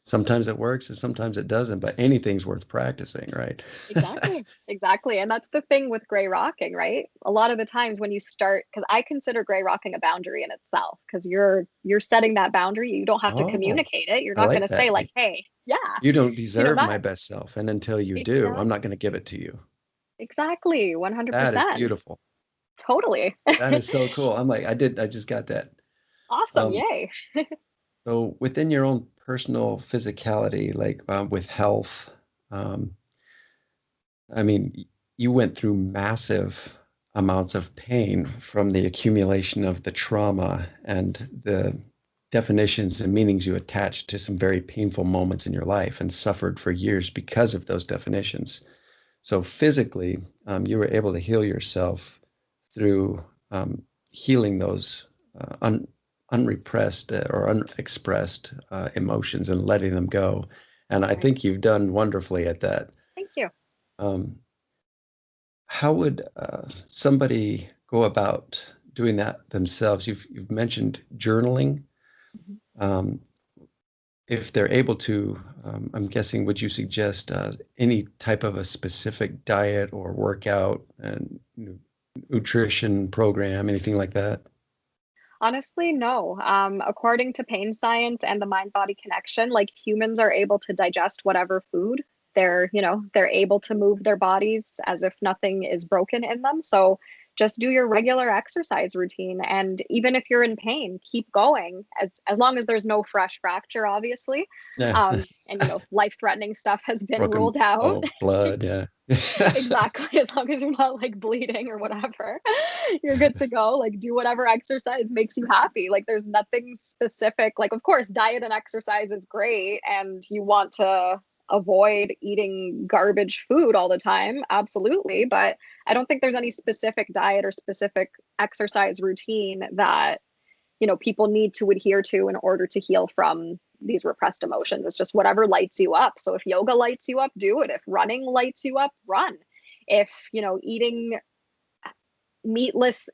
sometimes it works and sometimes it doesn't, but anything's worth practicing, right? Exactly. Exactly. And that's the thing with gray rocking, right? A lot of the times when you start, because I consider gray rocking a boundary in itself, because you're setting that boundary. You don't have to Oh, communicate it. You're I not going like to say that. like, hey, yeah, You don't deserve that my best self. And until you do, I'm not exactly, going to give it to you. exactly, That is 100%. beautiful. Totally. That is so cool. I'm like, I just got that. Awesome. Um, Yay. so within your own personal physicality, like with health, um, I mean, you went through massive amounts of pain from the accumulation of the trauma and the definitions and meanings you attached to some very painful moments in your life and suffered for years because of those definitions. So physically, you were able to heal yourself through healing those unrepressed or unexpressed emotions and letting them go. And I Right. think you've done wonderfully at that. Thank you. Um, how would somebody go about doing that themselves? You've mentioned journaling. Mhm. Um, if they're able to, I'm guessing, would you suggest any type of a specific diet or workout and nutrition program, anything like that? Honestly, no. According to pain science and the mind body connection, like humans are able to digest whatever food. They're able to move their bodies as if nothing is broken in them. So just do your regular exercise routine. And even if you're in pain, keep going as long as there's no fresh fracture, obviously. Yeah. And, life-threatening stuff has been Broken, ruled out. oh, blood, yeah. Exactly. As long as you're not like bleeding or whatever, you're good to go. Like, do whatever exercise makes you happy. Like, there's nothing specific. Like, of course, diet and exercise is great, and you want to avoid eating garbage food all the time. Absolutely. But I don't think there's any specific diet or specific exercise routine that people need to adhere to in order to heal from these repressed emotions. It's just whatever lights you up. So if yoga lights you up, do it. If running lights you up, run. If eating meatless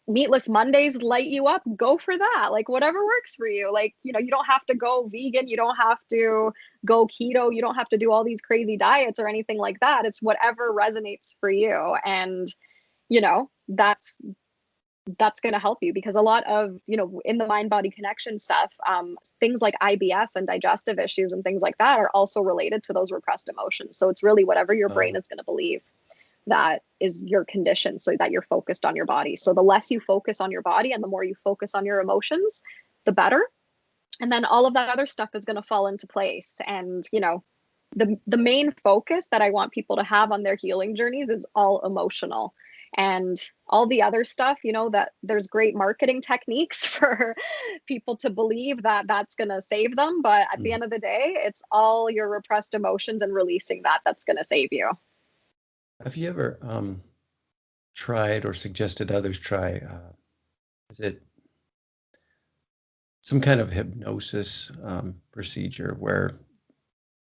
Mondays light you up, go for that. Like, whatever works for you. Like, you don't have to go vegan, you don't have to go keto, you don't have to do all these crazy diets or anything like that. It's whatever resonates for you. And that's going to help you, because a lot of in the mind body connection stuff, things like IBS and digestive issues and things like that are also related to those repressed emotions. So it's really whatever your brain Oh, is going to believe that is your condition, so that you're focused on your body. So the less you focus on your body and the more you focus on your emotions, the better. And then all of that other stuff is going to fall into place. And the main focus that I want people to have on their healing journeys is all emotional. And all the other stuff, that there's great marketing techniques for people to believe that that's going to save them. But at the mhm. end of the day, it's all your repressed emotions and releasing that's going to save you. Have you ever tried or suggested others try? Is it some kind of hypnosis procedure where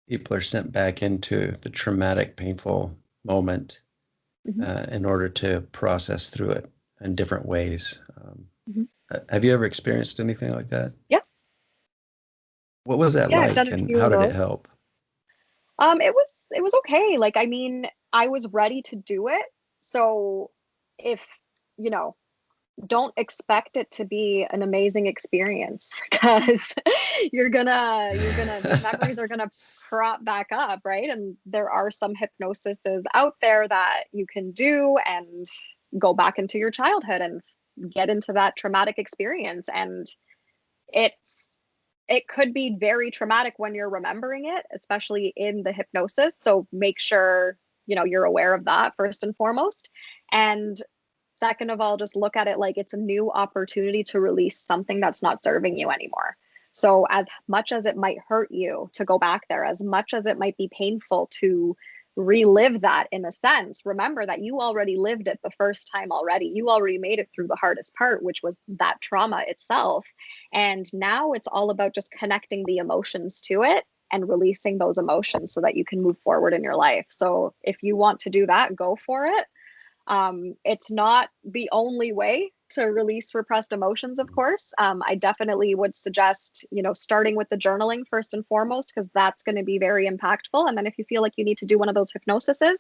people are sent back into the traumatic, painful moment Hmm. in order to process through it in different ways? Hmm. Have you ever experienced anything like that? Yeah. What was that Yeah. I've done like, a and few how of did it those. help? It was okay. Like, I mean, I was ready to do it. So if, you know, don't expect it to be an amazing experience, because these memories are gonna crop back up, right? And there are some hypnosises out there that you can do and go back into your childhood and get into that traumatic experience. And it could be very traumatic when you're remembering it, especially in the hypnosis. So make sure, you're aware of that first and foremost. And second of all, just look at it like it's a new opportunity to release something that's not serving you anymore. So as much as it might hurt you to go back there, as much as it might be painful to relive that in a sense, remember that you already lived it the first time already. You already made it through the hardest part, which was that trauma itself. And now it's all about just connecting the emotions to it and releasing those emotions so that you can move forward in your life. So if you want to do that, go for it. It's not the only way to release repressed emotions, of course. I definitely would suggest, starting with the journaling first and foremost, because that's going to be very impactful. And then if you feel like you need to do one of those hypnosises,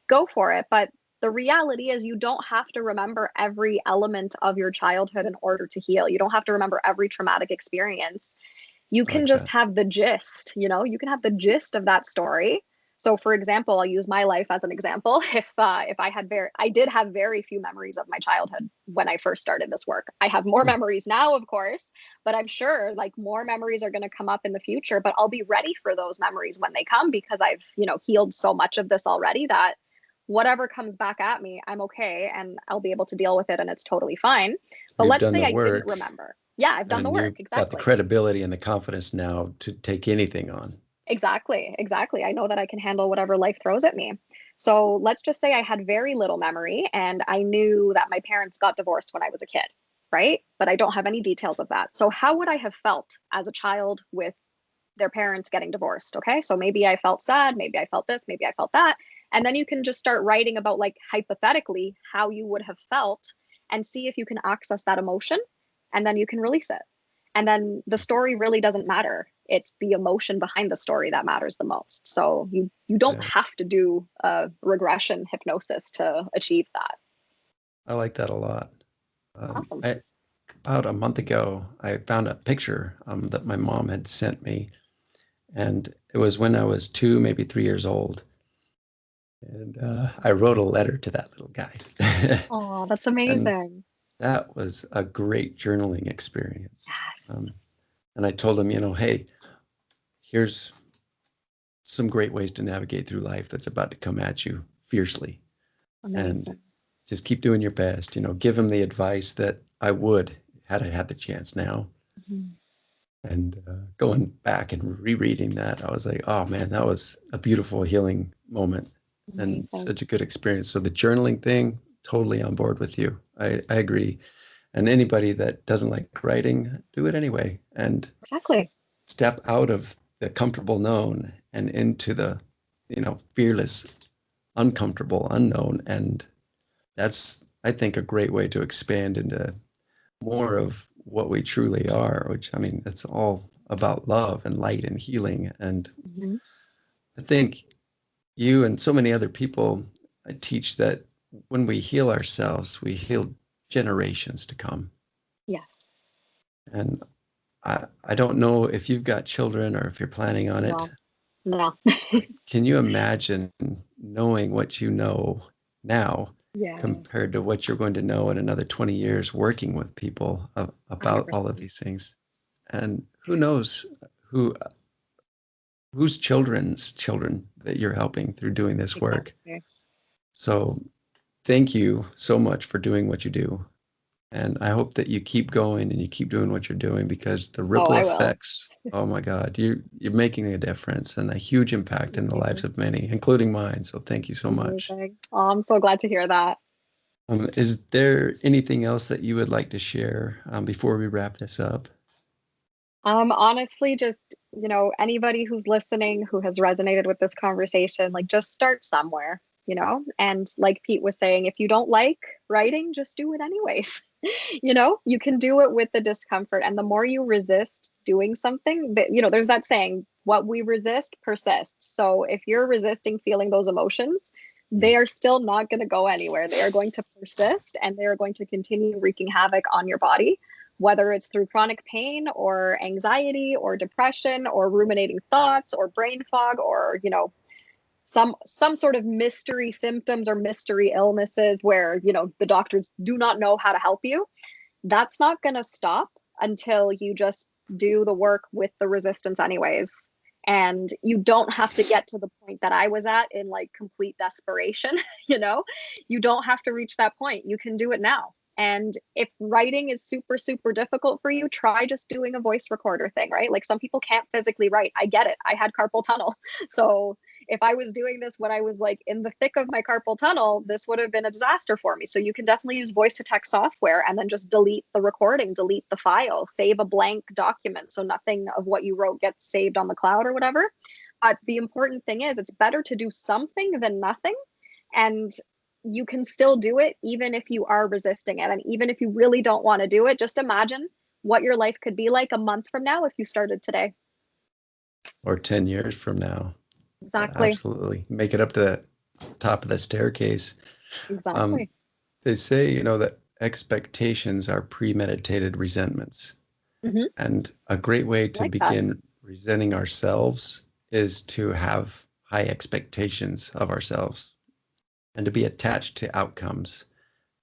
go for it. But the reality is you don't have to remember every element of your childhood in order to heal. You don't have to remember every traumatic experience. You can just have the gist, you can have the gist of that story. So for example, I'll use my life as an example. If I did have very few memories of my childhood when I first started this work. I have more memories now, of course, but I'm sure like more memories are going to come up in the future, but I'll be ready for those memories when they come because I've, healed so much of this already that whatever comes back at me, I'm okay and I'll be able to deal with it and it's totally fine. But let's say I didn't remember. Yeah, I've done the work. Exactly. Got the credibility and the confidence now to take anything on. Exactly. I know that I can handle whatever life throws at me. So let's just say I had very little memory and I knew that my parents got divorced when I was a kid, right? But I don't have any details of that. So how would I have felt as a child with their parents getting divorced? Okay. So maybe I felt sad, maybe I felt this, maybe I felt that. And then you can just start writing about like hypothetically how you would have felt and see if you can access that emotion and then you can release it. And then the story really doesn't matter. It's the emotion behind the story that matters the most. So you don't have to do a regression hypnosis to achieve that. I like that a lot. Awesome. About a month ago, I found a picture that my mom had sent me, and it was when I was 2, maybe 3 years old. And I wrote a letter to that little guy. Oh, that's amazing. That was a great journaling experience. Yes. And I told him, hey, here's some great ways to navigate through life that's about to come at you fiercely. Amazing. And just keep doing your best, give him the advice that I would had I had the chance now. Mm-hmm. And going back and rereading that, I was like, oh man, that was a beautiful healing moment. Amazing. And such a good experience. So the journaling thing, totally on board with you. I agree. And anybody that doesn't like writing, do it anyway. And step out of the comfortable known and into the, fearless, uncomfortable unknown. And that's, I think, a great way to expand into more of what we truly are, which, it's all about love and light and healing. And I think you and so many other people teach that when we heal ourselves, we heal generations to come. Yes. And I don't know if you've got children or if you're planning on it. No. Can you imagine knowing what you know now compared to what you're going to know in another 20 years working with people about 100%. All of these things? And who knows whose children's children that you're helping through doing this work. So thank you so much for doing what you do. And I hope that you keep going and you keep doing what you're doing because the ripple effects, oh my God, you're making a difference and a huge impact in the lives of many, including mine. So thank you so much. Oh, I'm so glad to hear that. Is there anything else that you would like to share before we wrap this up? Honestly, just, anybody who's listening, who has resonated with this conversation, like just start somewhere, and like Pete was saying, if you don't like writing, just do it anyways. You can do it with the discomfort. And the more you resist doing something that, there's that saying, what we resist persists. So if you're resisting feeling those emotions, they are still not going to go anywhere. They are going to persist and they are going to continue wreaking havoc on your body, whether it's through chronic pain or anxiety or depression or ruminating thoughts or brain fog or, some sort of mystery symptoms or mystery illnesses where, the doctors do not know how to help you. That's not going to stop until you just do the work with the resistance anyways. And you don't have to get to the point that I was at in like complete desperation, you know? You don't have to reach that point. You can do it now. And if writing is super, super difficult for you, try just doing a voice recorder thing, right? Like some people can't physically write. I get it. I had carpal tunnel. So if I was doing this when I was like in the thick of my carpal tunnel, this would have been a disaster for me. So you can definitely use voice to text software and then just delete the recording, delete the file, save a blank document. So nothing of what you wrote gets saved on the cloud or whatever. But the important thing is it's better to do something than nothing. And you can still do it even if you are resisting it. And even if you really don't want to do it, just imagine what your life could be like a month from now if you started today. Or 10 years from now. Exactly. Absolutely. Make it up to the top of the staircase. Exactly. They say, that expectations are premeditated resentments. Mm-hmm. And a great way to Like that. begin resenting ourselves is to have high expectations of ourselves and to be attached to outcomes.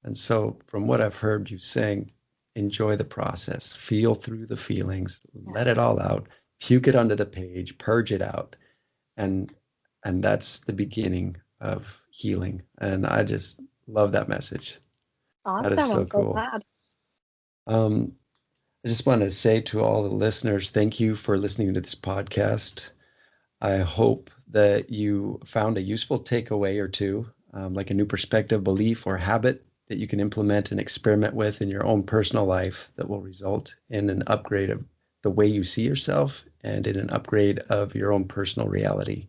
And so from what I've heard you saying, enjoy the process, feel through the feelings, let it all out, puke it onto the page, purge it out. And that's the beginning of healing. And I just love that message. That is Awesome. so I'm so cool. glad. I just want to say to all the listeners, thank you for listening to this podcast. I hope that you found a useful takeaway or two, like a new perspective, belief, or habit that you can implement and experiment with in your own personal life that will result in an upgrade of the way you see yourself and in an upgrade of your own personal reality.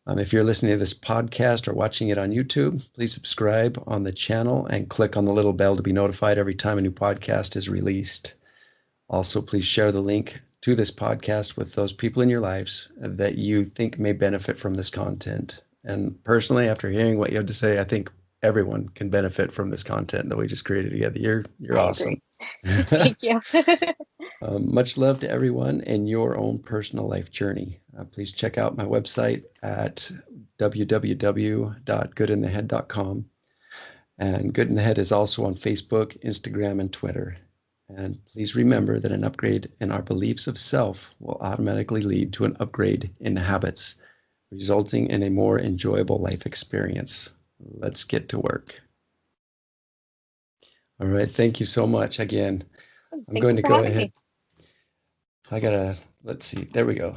If you're listening to this podcast or watching it on YouTube, please subscribe on the channel and click on the little bell to be notified every time a new podcast is released. Also, please share the link to this podcast with those people in your lives that you think may benefit from this content. And personally, after hearing what you have to say, I think everyone can benefit from this content that we just created together. You're I awesome. agree. Thank you. Much love to everyone in your own personal life journey. Please check out my website at www.goodinthehead.com. And Good in the Head is also on Facebook, Instagram, and Twitter. And please remember that an upgrade in our beliefs of self will automatically lead to an upgrade in habits, resulting in a more enjoyable life experience. Let's get to work. All right. Thank you so much again. I'm Thank going you to for go having ahead. me. Let's see. There we go.